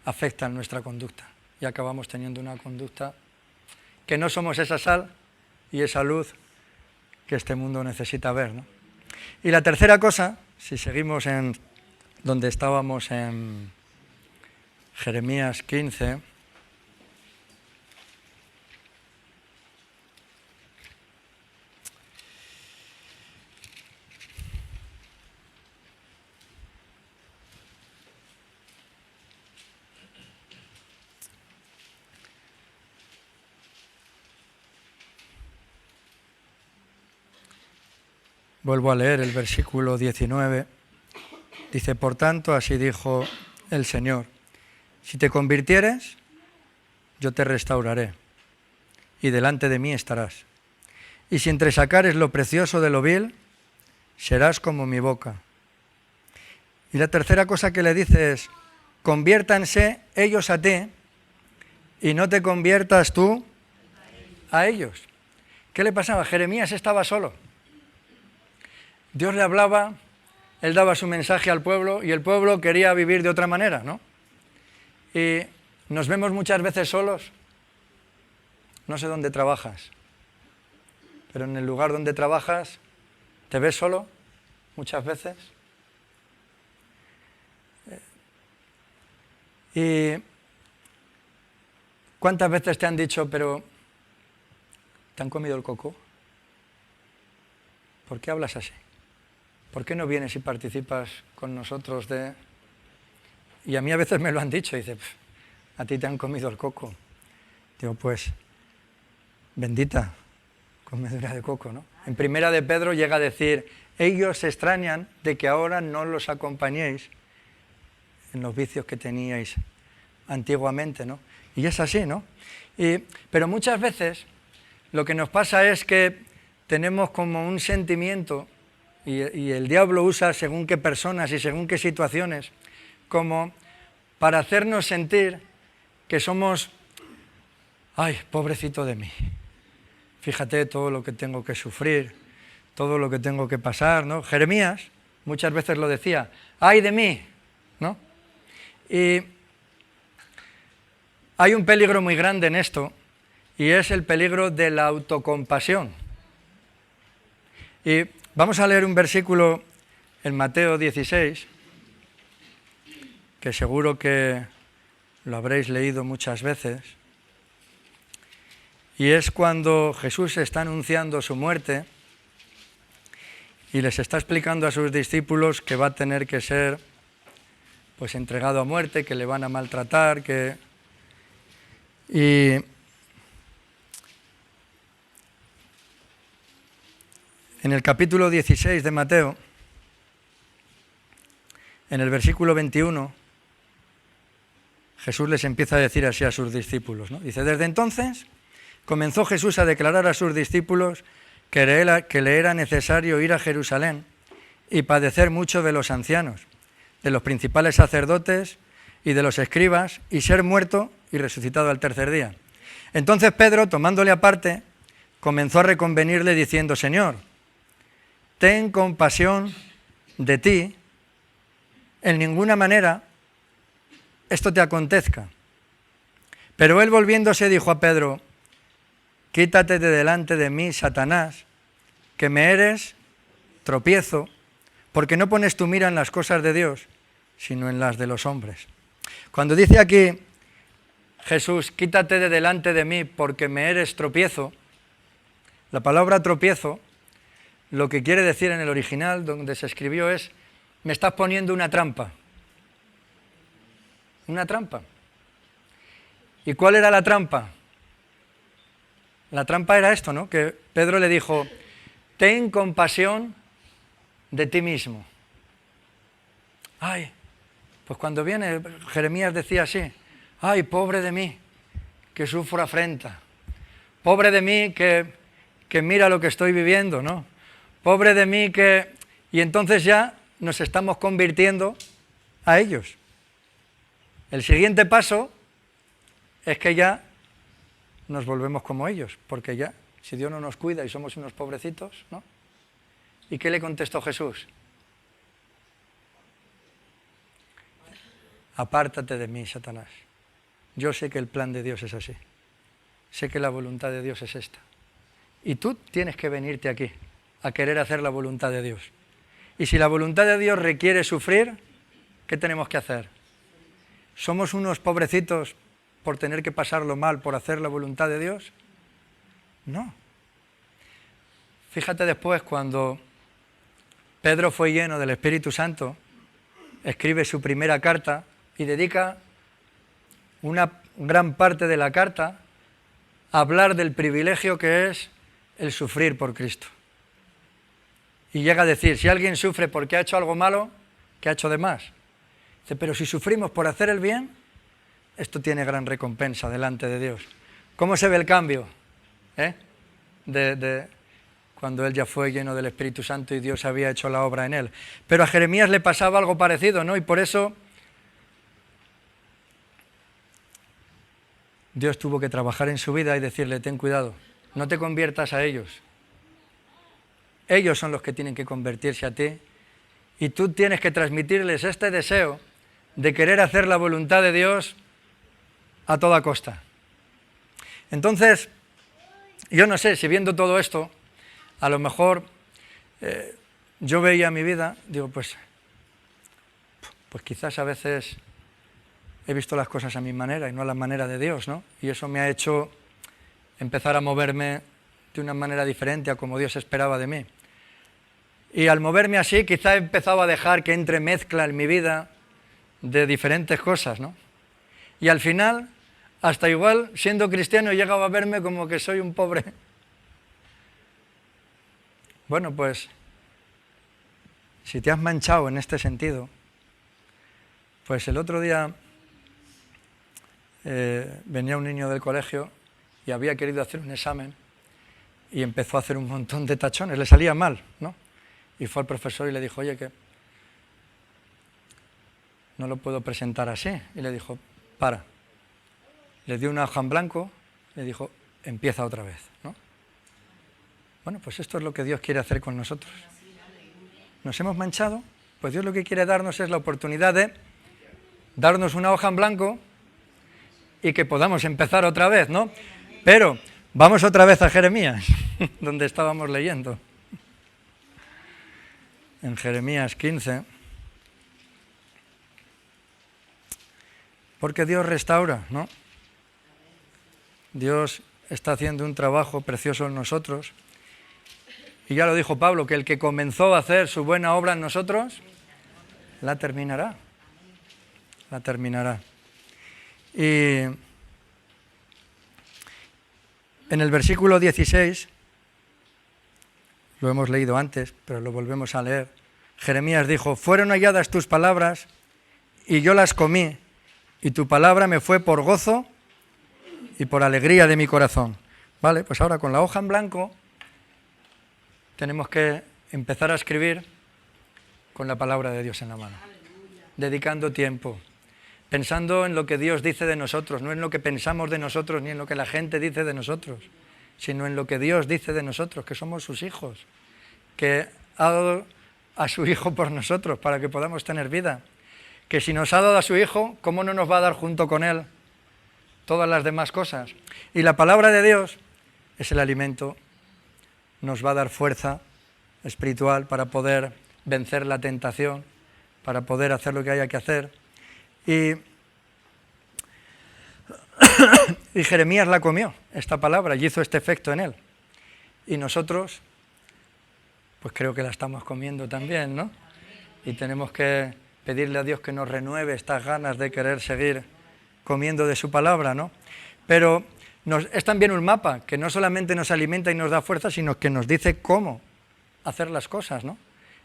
Afectan nuestra conducta y acabamos teniendo una conducta que no somos esa sal y esa luz que este mundo necesita ver, ¿no? Y la tercera cosa, si seguimos en donde estábamos en Jeremías 15, vuelvo a leer el versículo 19, dice, por tanto, así dijo el Señor, si te convirtieres, yo te restauraré, y delante de mí estarás. Y si entresacares lo precioso de lo vil, serás como mi boca. Y la tercera cosa que le dice es, conviértanse ellos a ti, y no te conviertas tú a ellos. ¿Qué le pasaba? Jeremías estaba solo. Dios le hablaba, Él daba su mensaje al pueblo y el pueblo quería vivir de otra manera, ¿no? Y nos vemos muchas veces solos. No sé dónde trabajas, pero en el lugar donde trabajas, ¿te ves solo muchas veces? ¿Y cuántas veces te han dicho, pero te han comido el coco? ¿Por qué hablas así? ¿Por qué no vienes y participas con nosotros de...? Y a mí a veces me lo han dicho, y dice, a ti te han comido el coco. Digo, pues, bendita comedura de coco, ¿no? En Primera de Pedro llega a decir, ellos se extrañan de que ahora no los acompañéis en los vicios que teníais antiguamente, ¿no? Y es así, ¿no? Pero muchas veces lo que nos pasa es que tenemos como un sentimiento, y el diablo usa según qué personas y según qué situaciones, como para hacernos sentir que somos, ay, pobrecito de mí, fíjate todo lo que tengo que sufrir, todo lo que tengo que pasar, ¿no? Jeremías muchas veces lo decía, ay de mí, ¿no? Y hay un peligro muy grande en esto, y es el peligro de la autocompasión. Y vamos a leer un versículo en Mateo 16, que seguro que lo habréis leído muchas veces, y es cuando Jesús está anunciando su muerte y les está explicando a sus discípulos que va a tener que ser pues entregado a muerte, que le van a maltratar, y en el capítulo 16 de Mateo, en el versículo 21, Jesús les empieza a decir así a sus discípulos, ¿no? Dice, desde entonces comenzó Jesús a declarar a sus discípulos que le era necesario ir a Jerusalén y padecer mucho de los ancianos, de los principales sacerdotes y de los escribas, y ser muerto y resucitado al tercer día. Entonces Pedro, tomándole aparte, comenzó a reconvenirle diciendo, Señor, ten compasión de ti, en ninguna manera esto te acontezca. Pero él volviéndose dijo a Pedro, quítate de delante de mí, Satanás, que me eres tropiezo, porque no pones tu mira en las cosas de Dios, sino en las de los hombres. Cuando dice aquí Jesús, quítate de delante de mí porque me eres tropiezo, la palabra tropiezo, lo que quiere decir en el original, donde se escribió, es, me estás poniendo una trampa. Una trampa. ¿Y cuál era la trampa? La trampa era esto, ¿no? Que Pedro le dijo, ten compasión de ti mismo. Ay, pues cuando viene, Jeremías decía así, ay, pobre de mí, que sufro afrenta. Pobre de mí que mira lo que estoy viviendo, ¿no? Pobre de mí que... Y entonces ya nos estamos convirtiendo a ellos. El siguiente paso es que ya nos volvemos como ellos, porque ya, si Dios no nos cuida y somos unos pobrecitos, ¿no? ¿Y qué le contestó Jesús? Apártate de mí, Satanás. Yo sé que el plan de Dios es así. Sé que la voluntad de Dios es esta. Y tú tienes que venirte aquí a querer hacer la voluntad de Dios. Y si la voluntad de Dios requiere sufrir, ¿qué tenemos que hacer? ¿Somos unos pobrecitos por tener que pasarlo mal, por hacer la voluntad de Dios? No. Fíjate después cuando Pedro fue lleno del Espíritu Santo, escribe su primera carta y dedica una gran parte de la carta a hablar del privilegio que es el sufrir por Cristo. Y llega a decir, si alguien sufre porque ha hecho algo malo, ¿qué ha hecho de más? Dice, pero si sufrimos por hacer el bien, esto tiene gran recompensa delante de Dios. ¿Cómo se ve el cambio? De cuando él ya fue lleno del Espíritu Santo y Dios había hecho la obra en él. Pero a Jeremías le pasaba algo parecido, ¿no? Y por eso Dios tuvo que trabajar en su vida y decirle, ten cuidado, no te conviertas a ellos. Ellos son los que tienen que convertirse a ti y tú tienes que transmitirles este deseo de querer hacer la voluntad de Dios a toda costa. Entonces, yo no sé si viendo todo esto, a lo mejor yo veía mi vida, digo, pues quizás a veces he visto las cosas a mi manera y no a la manera de Dios, ¿no? Y eso me ha hecho empezar a moverme de una manera diferente a como Dios esperaba de mí. Y al moverme así, quizá he empezado a dejar que entre mezcla en mi vida de diferentes cosas, ¿no? Y al final, hasta igual, siendo cristiano, he llegado a verme como que soy un pobre. Bueno, pues, si te has manchado en este sentido, pues el otro día venía un niño del colegio y había querido hacer un examen y empezó a hacer un montón de tachones, le salía mal, ¿no? Y fue al profesor y le dijo, oye, que no lo puedo presentar así. Y le dijo, para. Le dio una hoja en blanco, le dijo, empieza otra vez, ¿no? Bueno, pues esto es lo que Dios quiere hacer con nosotros. Nos hemos manchado, pues Dios lo que quiere darnos es la oportunidad de darnos una hoja en blanco y que podamos empezar otra vez, ¿no? Pero vamos otra vez a Jeremías, donde estábamos leyendo. En Jeremías 15. Porque Dios restaura, ¿no? Dios está haciendo un trabajo precioso en nosotros. Y ya lo dijo Pablo, que el que comenzó a hacer su buena obra en nosotros, la terminará. La terminará. Y en el versículo 16, lo hemos leído antes, pero lo volvemos a leer, Jeremías dijo, fueron halladas tus palabras y yo las comí, y tu palabra me fue por gozo y por alegría de mi corazón. Vale, pues ahora con la hoja en blanco tenemos que empezar a escribir con la palabra de Dios en la mano, dedicando tiempo, pensando en lo que Dios dice de nosotros, no en lo que pensamos de nosotros ni en lo que la gente dice de nosotros, sino en lo que Dios dice de nosotros, que somos sus hijos, que ha dado a su Hijo por nosotros para que podamos tener vida, que si nos ha dado a su Hijo, ¿cómo no nos va a dar junto con Él todas las demás cosas? Y la palabra de Dios es el alimento, nos va a dar fuerza espiritual para poder vencer la tentación, para poder hacer lo que haya que hacer. Y Jeremías la comió, esta palabra, y hizo este efecto en él. Y nosotros, pues creo que la estamos comiendo también, ¿no? Y tenemos que pedirle a Dios que nos renueve estas ganas de querer seguir comiendo de su palabra, ¿no? Pero es también un mapa que no solamente nos alimenta y nos da fuerza, sino que nos dice cómo hacer las cosas, ¿no?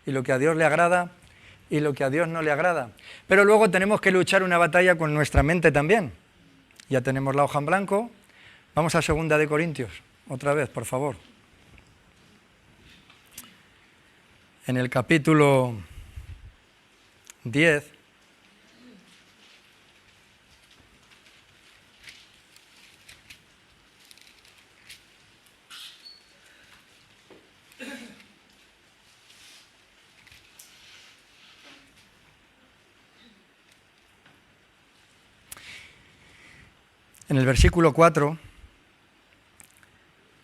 Y lo que a Dios le agrada y lo que a Dios no le agrada. Pero luego tenemos que luchar una batalla con nuestra mente también. Ya tenemos la hoja en blanco. Vamos a 2 de Corintios, otra vez, por favor. En el capítulo 10, en el versículo 4,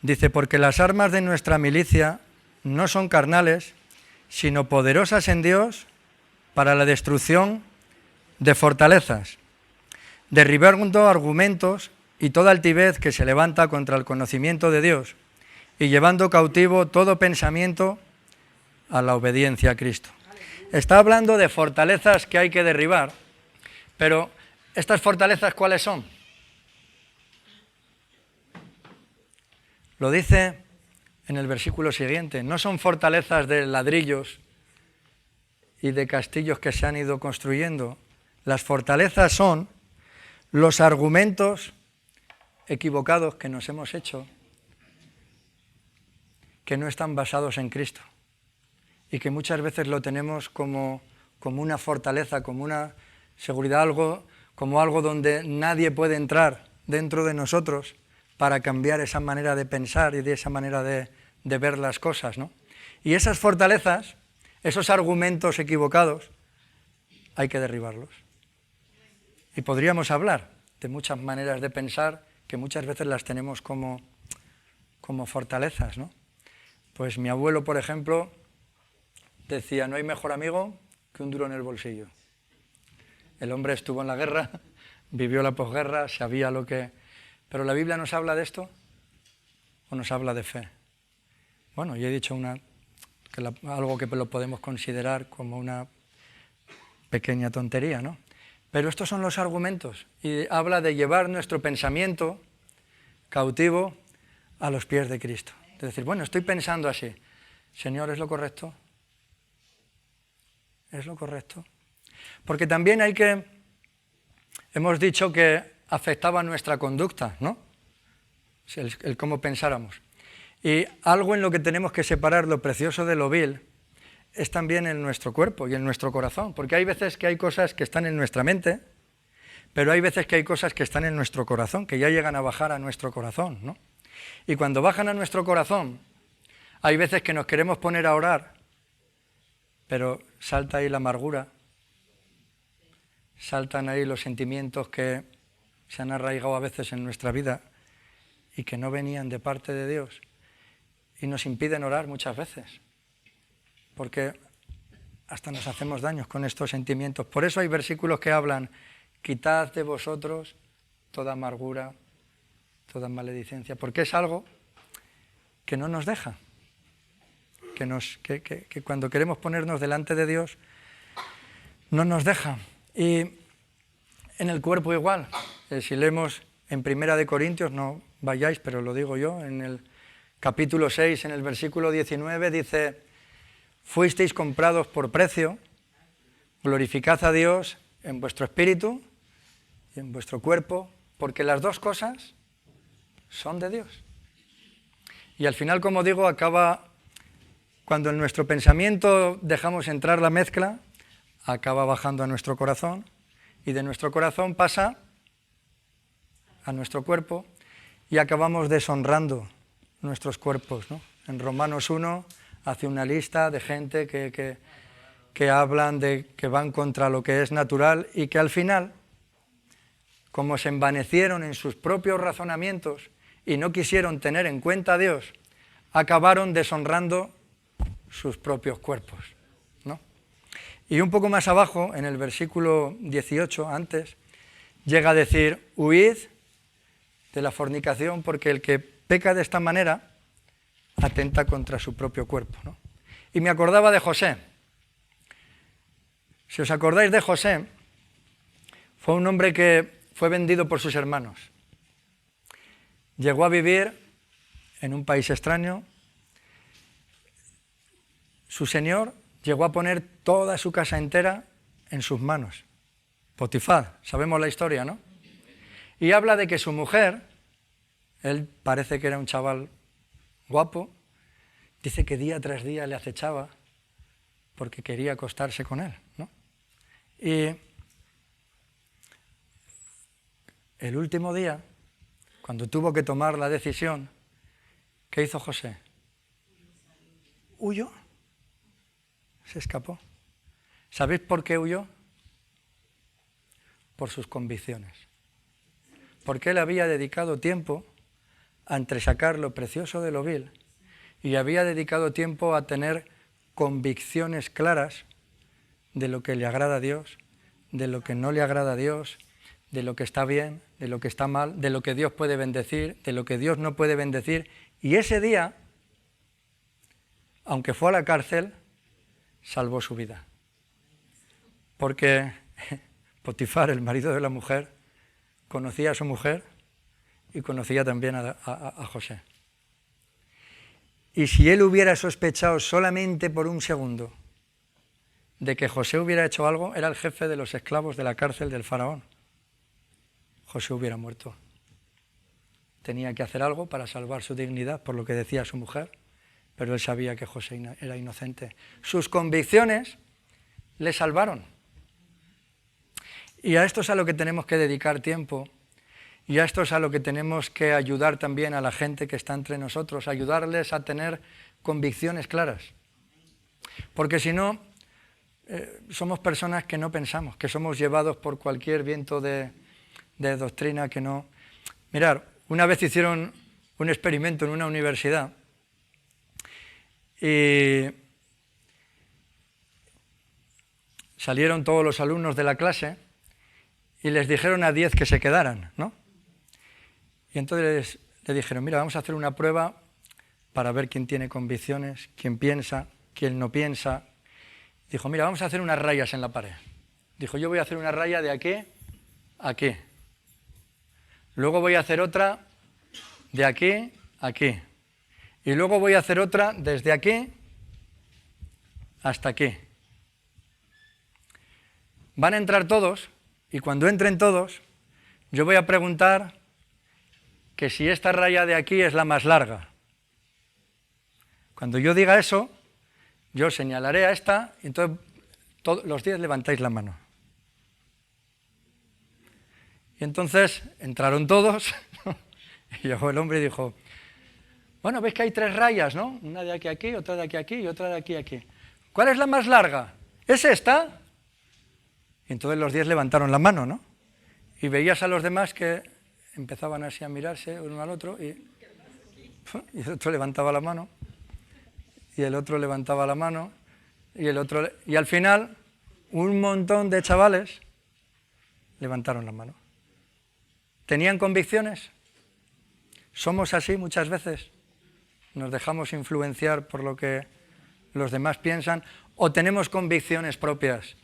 dice, porque las armas de nuestra milicia no son carnales, sino poderosas en Dios para la destrucción de fortalezas, derribando argumentos y toda altivez que se levanta contra el conocimiento de Dios y llevando cautivo todo pensamiento a la obediencia a Cristo. Está hablando de fortalezas que hay que derribar, pero ¿estas fortalezas cuáles son? Lo dice en el versículo siguiente, no son fortalezas de ladrillos y de castillos que se han ido construyendo. Las fortalezas son los argumentos equivocados que nos hemos hecho, que no están basados en Cristo y que muchas veces lo tenemos como una fortaleza, como una seguridad, como algo donde nadie puede entrar dentro de nosotros para cambiar esa manera de pensar y de esa manera de ver las cosas, ¿no? Y esas fortalezas, esos argumentos equivocados, hay que derribarlos. Y podríamos hablar de muchas maneras de pensar que muchas veces las tenemos como fortalezas, ¿no? Pues mi abuelo, por ejemplo, decía, no hay mejor amigo que un duro en el bolsillo. El hombre estuvo en la guerra, vivió la posguerra, sabía lo que... ¿Pero la Biblia nos habla de esto o nos habla de fe? Bueno, yo he dicho algo que lo podemos considerar como una pequeña tontería, ¿no? Pero estos son los argumentos y habla de llevar nuestro pensamiento cautivo a los pies de Cristo. Es decir, bueno, estoy pensando así. Señor, ¿es lo correcto? ¿Es lo correcto? Porque también hemos dicho que afectaba nuestra conducta, ¿no? El cómo pensáramos. Y algo en lo que tenemos que separar lo precioso de lo vil es también en nuestro cuerpo y en nuestro corazón, porque hay veces que hay cosas que están en nuestra mente, pero hay veces que hay cosas que están en nuestro corazón, que ya llegan a bajar a nuestro corazón, ¿no? Y cuando bajan a nuestro corazón, hay veces que nos queremos poner a orar, pero salta ahí la amargura, saltan ahí los sentimientos que se han arraigado a veces en nuestra vida y que no venían de parte de Dios y nos impiden orar muchas veces, porque hasta nos hacemos daños con estos sentimientos. Por eso hay versículos que hablan, quitad de vosotros toda amargura, toda maledicencia, porque es algo que no nos deja, que cuando queremos ponernos delante de Dios no nos deja. Y en el cuerpo igual, si leemos en 1 de Corintios, no vayáis, pero lo digo yo, en el capítulo 6, en el versículo 19, dice, fuisteis comprados por precio, glorificad a Dios en vuestro espíritu y en vuestro cuerpo, porque las dos cosas son de Dios. Y al final, como digo, acaba, cuando en nuestro pensamiento dejamos entrar la mezcla, acaba bajando a nuestro corazón, y de nuestro corazón pasa a nuestro cuerpo y acabamos deshonrando nuestros cuerpos, ¿no? En Romanos 1 hace una lista de gente que hablan de que van contra lo que es natural y que al final, como se envanecieron en sus propios razonamientos y no quisieron tener en cuenta a Dios, acabaron deshonrando sus propios cuerpos, ¿no? Y un poco más abajo, en el versículo 18, antes, llega a decir, huid de la fornicación, porque el que peca de esta manera atenta contra su propio cuerpo, ¿no? Y me acordaba de José. Si os acordáis de José, fue un hombre que fue vendido por sus hermanos. Llegó a vivir en un país extraño, su señor llegó a poner toda su casa entera en sus manos. Potifar, sabemos la historia, ¿no? Y habla de que su mujer, él parece que era un chaval guapo, dice que día tras día le acechaba porque quería acostarse con él, ¿no? Y el último día, cuando tuvo que tomar la decisión, ¿qué hizo José? Huyó. Se escapó. ¿Sabéis por qué huyó? Por sus convicciones. Porque él había dedicado tiempo a entresacar lo precioso de lo vil y había dedicado tiempo a tener convicciones claras de lo que le agrada a Dios, de lo que no le agrada a Dios, de lo que está bien, de lo que está mal, de lo que Dios puede bendecir, de lo que Dios no puede bendecir. Y ese día, aunque fue a la cárcel, salvó su vida. Porque Potifar, el marido de la mujer, conocía a su mujer y conocía también a José. Y si él hubiera sospechado solamente por un segundo de que José hubiera hecho algo, era el jefe de los esclavos de la cárcel del faraón. José hubiera muerto. Tenía que hacer algo para salvar su dignidad, por lo que decía su mujer, pero él sabía que José era inocente. Sus convicciones le salvaron. Y a esto es a lo que tenemos que dedicar tiempo, y a esto es a lo que tenemos que ayudar también a la gente que está entre nosotros, ayudarles a tener convicciones claras. Porque si no, somos personas que no pensamos, que somos llevados por cualquier viento de doctrina que no... Mirad, una vez hicieron un experimento en una universidad y salieron todos los alumnos de la clase y les dijeron a 10 que se quedaran, ¿no? Y entonces le dijeron, mira, vamos a hacer una prueba para ver quién tiene convicciones, quién piensa, quién no piensa. Dijo, mira, vamos a hacer unas rayas en la pared. Dijo, yo voy a hacer una raya de aquí a aquí. Luego voy a hacer otra de aquí a aquí. Y luego voy a hacer otra desde aquí hasta aquí. Van a entrar todos y cuando entren todos, yo voy a preguntar que si esta raya de aquí es la más larga. Cuando yo diga eso, yo señalaré a esta y entonces los 10 levantáis la mano. Y entonces entraron todos y llegó el hombre y dijo, bueno, veis que hay 3 rayas, ¿no? Una de aquí a aquí, otra de aquí a aquí y otra de aquí a aquí. ¿Cuál es la más larga? ¿Es esta? Y entonces los 10 levantaron la mano, ¿no? Y veías a los demás que empezaban así a mirarse uno al otro y el otro levantaba la mano y el otro levantaba la mano y el otro... Y al final un montón de chavales levantaron la mano. ¿Tenían convicciones? ¿Somos así muchas veces? ¿Nos dejamos influenciar por lo que los demás piensan? ¿O tenemos convicciones propias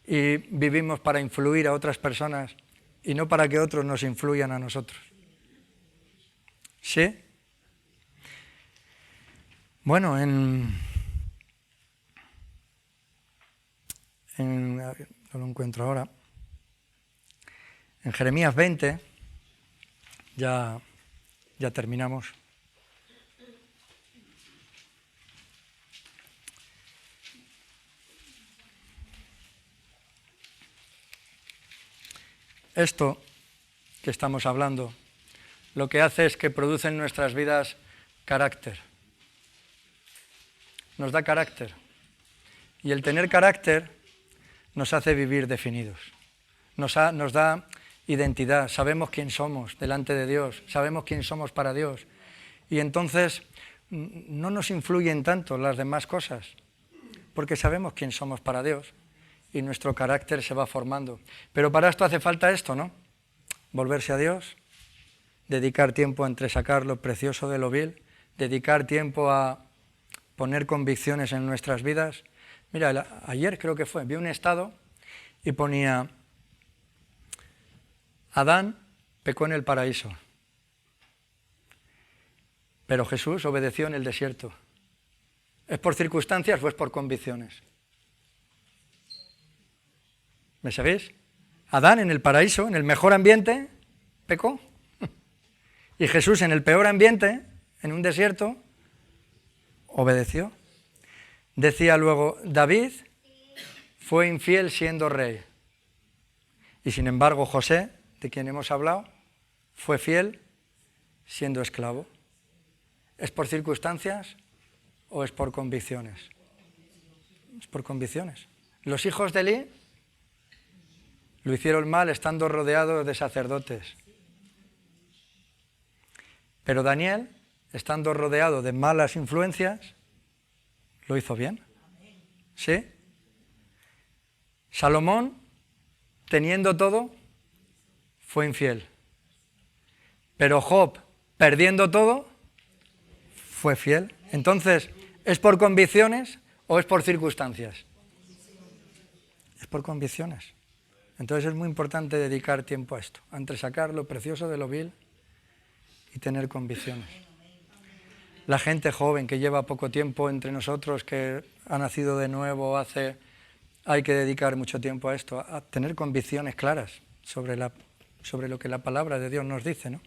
y vivimos para influir a otras personas y no para que otros nos influyan a nosotros? ¿Sí? Bueno, no lo encuentro ahora. En Jeremías 20, ya terminamos. Esto que estamos hablando, lo que hace es que produce en nuestras vidas carácter. Nos da carácter. Y el tener carácter nos hace vivir definidos. Nos da identidad. Sabemos quién somos delante de Dios. Sabemos quién somos para Dios. Y entonces no nos influyen tanto las demás cosas, porque sabemos quién somos para Dios. Y nuestro carácter se va formando. Pero para esto hace falta esto, ¿no? Volverse a Dios, dedicar tiempo a entresacar lo precioso de lo vil, dedicar tiempo a poner convicciones en nuestras vidas. Mira, ayer creo que vi un estado y ponía, Adán pecó en el paraíso, pero Jesús obedeció en el desierto. ¿Es por circunstancias o es por convicciones? ¿Me sabéis? Adán en el paraíso, en el mejor ambiente, pecó. Y Jesús en el peor ambiente, en un desierto, obedeció. Decía luego, David fue infiel siendo rey. Y sin embargo José, de quien hemos hablado, fue fiel siendo esclavo. ¿Es por circunstancias o es por convicciones? Es por convicciones. Los hijos de Elí lo hicieron mal estando rodeados de sacerdotes. Pero Daniel, estando rodeado de malas influencias, lo hizo bien. ¿Sí? Salomón, teniendo todo, fue infiel. Pero Job, perdiendo todo, fue fiel. Entonces, ¿es por convicciones o es por circunstancias? Es por convicciones. Entonces es muy importante dedicar tiempo a esto, a entresacar lo precioso de lo vil y tener convicciones. La gente joven que lleva poco tiempo entre nosotros, que ha nacido de nuevo, hay que dedicar mucho tiempo a esto, a tener convicciones claras sobre lo que la palabra de Dios nos dice, ¿no?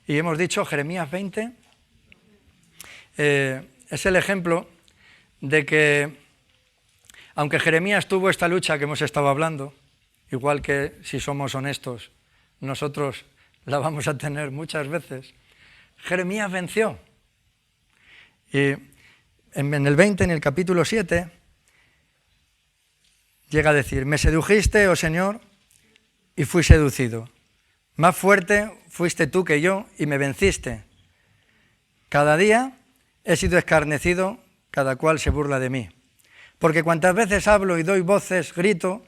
Y hemos dicho, Jeremías 20 es el ejemplo de que, aunque Jeremías tuvo esta lucha que hemos estado hablando, igual que si somos honestos, nosotros la vamos a tener muchas veces, Jeremías venció. Y en el 20, en el capítulo 7, llega a decir, me sedujiste, oh Señor, y fui seducido. Más fuerte fuiste tú que yo y me venciste. Cada día he sido escarnecido, cada cual se burla de mí. Porque cuantas veces hablo y doy voces, grito,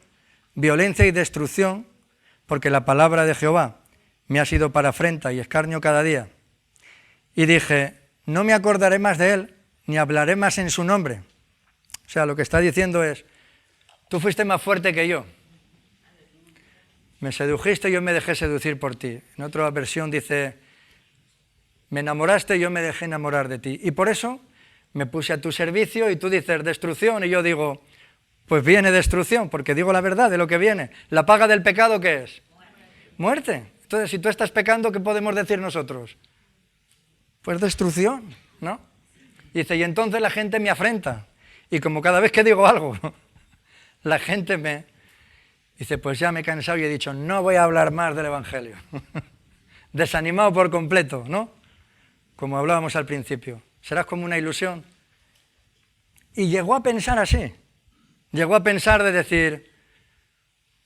violencia y destrucción, porque la palabra de Jehová me ha sido para afrenta y escarnio cada día. Y dije, no me acordaré más de él, ni hablaré más en su nombre. O sea, lo que está diciendo es, tú fuiste más fuerte que yo. Me sedujiste y yo me dejé seducir por ti. En otra versión dice, me enamoraste y yo me dejé enamorar de ti. Y por eso me puse a tu servicio y tú dices destrucción y yo digo, pues viene destrucción, porque digo la verdad de lo que viene. ¿La paga del pecado qué es? Muerte. Entonces, si tú estás pecando, ¿qué podemos decir nosotros? Pues destrucción, ¿no? Dice, y entonces la gente me afrenta. Y como cada vez que digo algo, la gente me dice, pues ya me he cansado y he dicho, no voy a hablar más del Evangelio. Desanimado por completo, ¿no? Como hablábamos al principio. Serás como una ilusión. Y llegó a pensar así. Llegó a pensar de decir,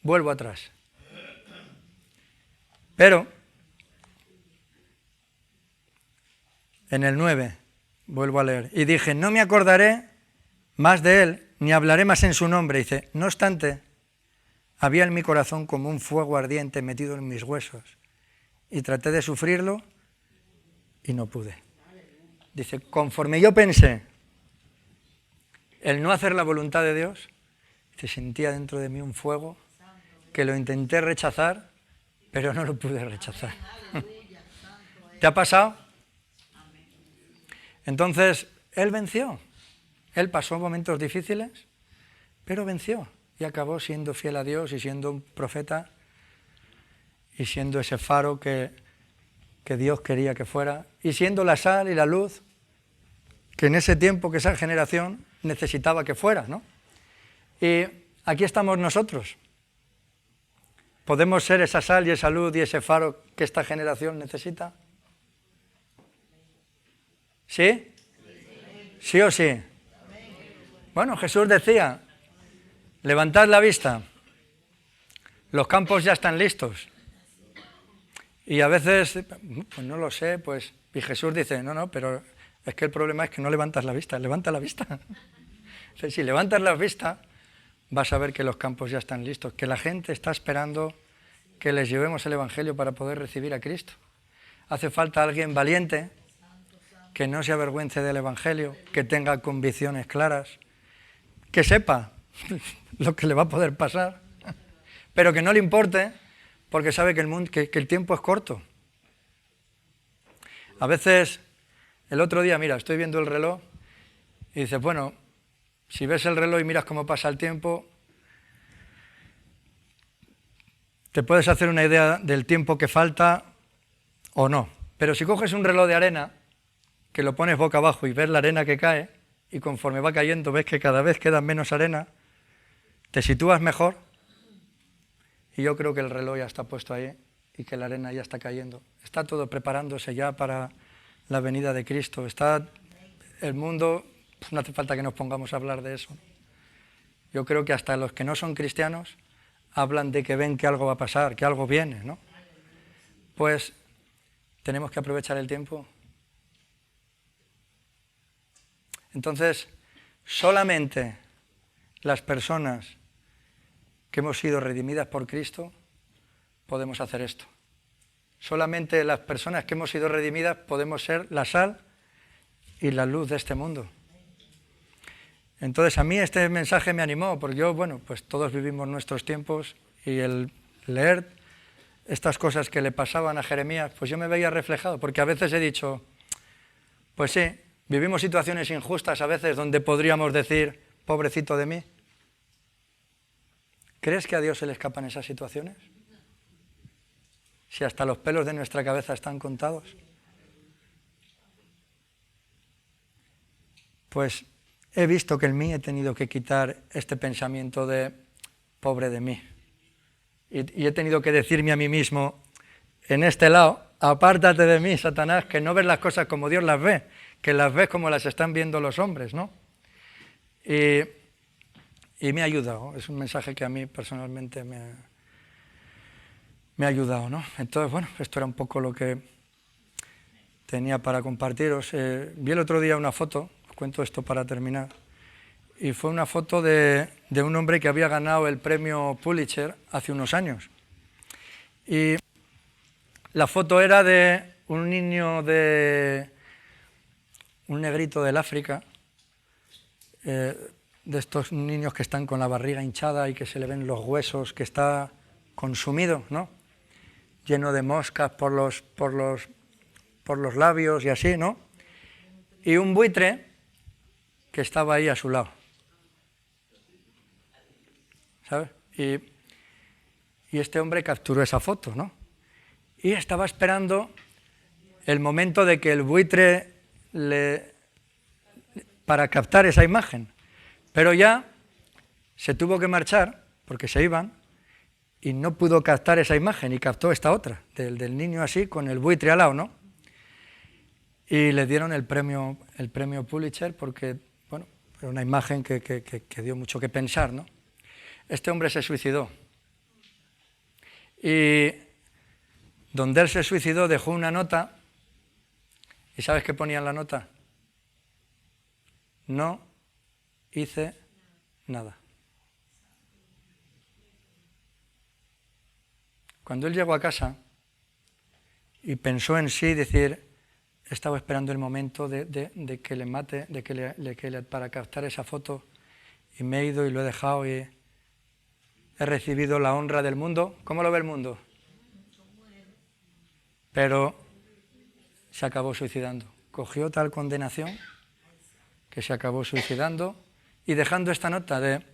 vuelvo atrás. Pero, en el 9, vuelvo a leer, y dije, no me acordaré más de él, ni hablaré más en su nombre. Dice, no obstante, había en mi corazón como un fuego ardiente metido en mis huesos, y traté de sufrirlo, y no pude. Dice, conforme yo pensé el no hacer la voluntad de Dios, se sentía dentro de mí un fuego que lo intenté rechazar, pero no lo pude rechazar. ¿Te ha pasado? Entonces, él venció. Él pasó momentos difíciles, pero venció y acabó siendo fiel a Dios y siendo un profeta y siendo ese faro que Dios quería que fuera y siendo la sal y la luz que en ese tiempo, que esa generación necesitaba que fuera, ¿no? Y aquí estamos nosotros. ¿Podemos ser esa sal y esa luz y ese faro que esta generación necesita? ¿Sí? ¿Sí o sí? Bueno, Jesús decía, levantad la vista, los campos ya están listos. Y a veces, pues no lo sé, pues, y Jesús dice, no, pero es que el problema es que no levantas la vista, levanta la vista. Si levantas la vista, vas a ver que los campos ya están listos, que la gente está esperando que les llevemos el Evangelio para poder recibir a Cristo. Hace falta alguien valiente, que no se avergüence del Evangelio, que tenga convicciones claras, que sepa lo que le va a poder pasar, pero que no le importe, porque sabe que el tiempo es corto. A veces, el otro día, mira, estoy viendo el reloj Y dices, bueno, si ves el reloj y miras cómo pasa el tiempo, te puedes hacer una idea del tiempo que falta o no. Pero si coges un reloj de arena, que lo pones boca abajo y ves la arena que cae, y conforme va cayendo ves que cada vez queda menos arena, te sitúas mejor, y yo creo que el reloj ya está puesto ahí y que la arena ya está cayendo. Está todo preparándose ya para la venida de Cristo. Está el mundo, pues no hace falta que nos pongamos a hablar de eso. Yo creo que hasta los que no son cristianos hablan de que ven que algo va a pasar, que algo viene, ¿no? Pues tenemos que aprovechar el tiempo. Entonces, solamente las personas que hemos sido redimidas por Cristo podemos hacer esto. Solamente las personas que hemos sido redimidas podemos ser la sal y la luz de este mundo. Entonces a mí este mensaje me animó, porque yo, bueno, pues todos vivimos nuestros tiempos y el leer estas cosas que le pasaban a Jeremías, pues yo me veía reflejado, porque a veces he dicho, pues sí, vivimos situaciones injustas a veces donde podríamos decir, pobrecito de mí. ¿Crees que a Dios se le escapan esas situaciones? Si hasta los pelos de nuestra cabeza están contados. Pues he visto que en mí he tenido que quitar este pensamiento de pobre de mí. Y he tenido que decirme a mí mismo, en este lado, apártate de mí, Satanás, que no ves las cosas como Dios las ve, que las ves como las están viendo los hombres, ¿no? Y me ha ayudado, es un mensaje que a mí personalmente me ha ayudado, ¿no? Entonces, bueno, esto era un poco lo que tenía para compartiros. Vi el otro día una foto, os cuento esto para terminar, y fue una foto de un hombre que había ganado el premio Pulitzer hace unos años. Y la foto era de un niño un negrito del África, de estos niños que están con la barriga hinchada y que se le ven los huesos, que está consumido, ¿no? Lleno de moscas por los labios y así, ¿no? Y un buitre que estaba ahí a su lado, ¿sabes? Y este hombre capturó esa foto, ¿no? Y estaba esperando el momento de que el buitre para captar esa imagen, pero ya se tuvo que marchar porque se iban y no pudo captar esa imagen y captó esta otra, del niño así con el buitre al lado, ¿no? Y le dieron el premio Pulitzer porque, bueno, era una imagen que dio mucho que pensar, ¿no? Este hombre se suicidó y donde él se suicidó dejó una nota y ¿sabes qué ponía en la nota? No hice nada. Cuando él llegó a casa y pensó en sí, decir, estaba esperando el momento de que le mate, para captar esa foto, y me he ido y lo he dejado y he recibido la honra del mundo. ¿Cómo lo ve el mundo? Pero se acabó suicidando. Cogió tal condenación que se acabó suicidando y dejando esta nota de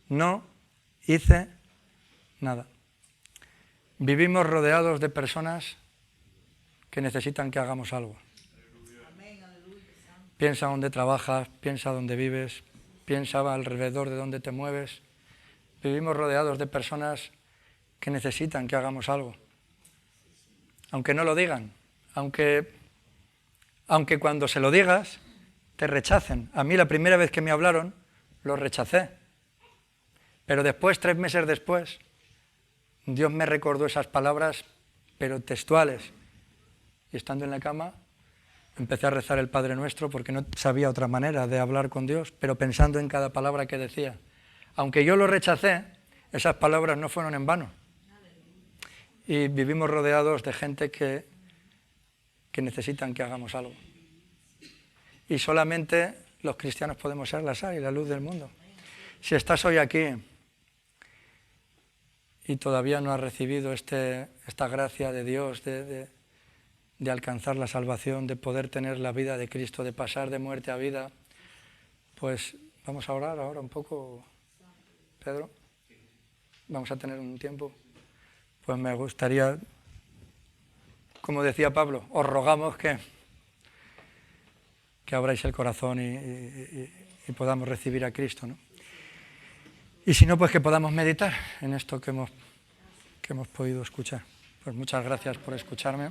no hice nada. Vivimos rodeados de personas que necesitan que hagamos algo. Piensa dónde trabajas, piensa dónde vives, piensa alrededor de dónde te mueves. Vivimos rodeados de personas que necesitan que hagamos algo. Aunque no lo digan, aunque cuando se lo digas te rechacen. A mí la primera vez que me hablaron lo rechacé, pero después, 3 meses después, Dios me recordó esas palabras, pero textuales. Y estando en la cama, empecé a rezar el Padre Nuestro porque no sabía otra manera de hablar con Dios, pero pensando en cada palabra que decía. Aunque yo lo rechacé, esas palabras no fueron en vano. Y vivimos rodeados de gente que necesitan que hagamos algo. Y solamente los cristianos podemos ser la sal y la luz del mundo. Si estás hoy aquí y todavía no has recibido esta gracia de Dios de alcanzar la salvación, de poder tener la vida de Cristo, de pasar de muerte a vida, Pues vamos a orar ahora un poco, Pedro. Vamos a tener un tiempo. Pues me gustaría, como decía Pablo, os rogamos que abráis el corazón y podamos recibir a Cristo, ¿no? Y si no, pues que podamos meditar en esto que hemos podido escuchar. Pues muchas gracias por escucharme.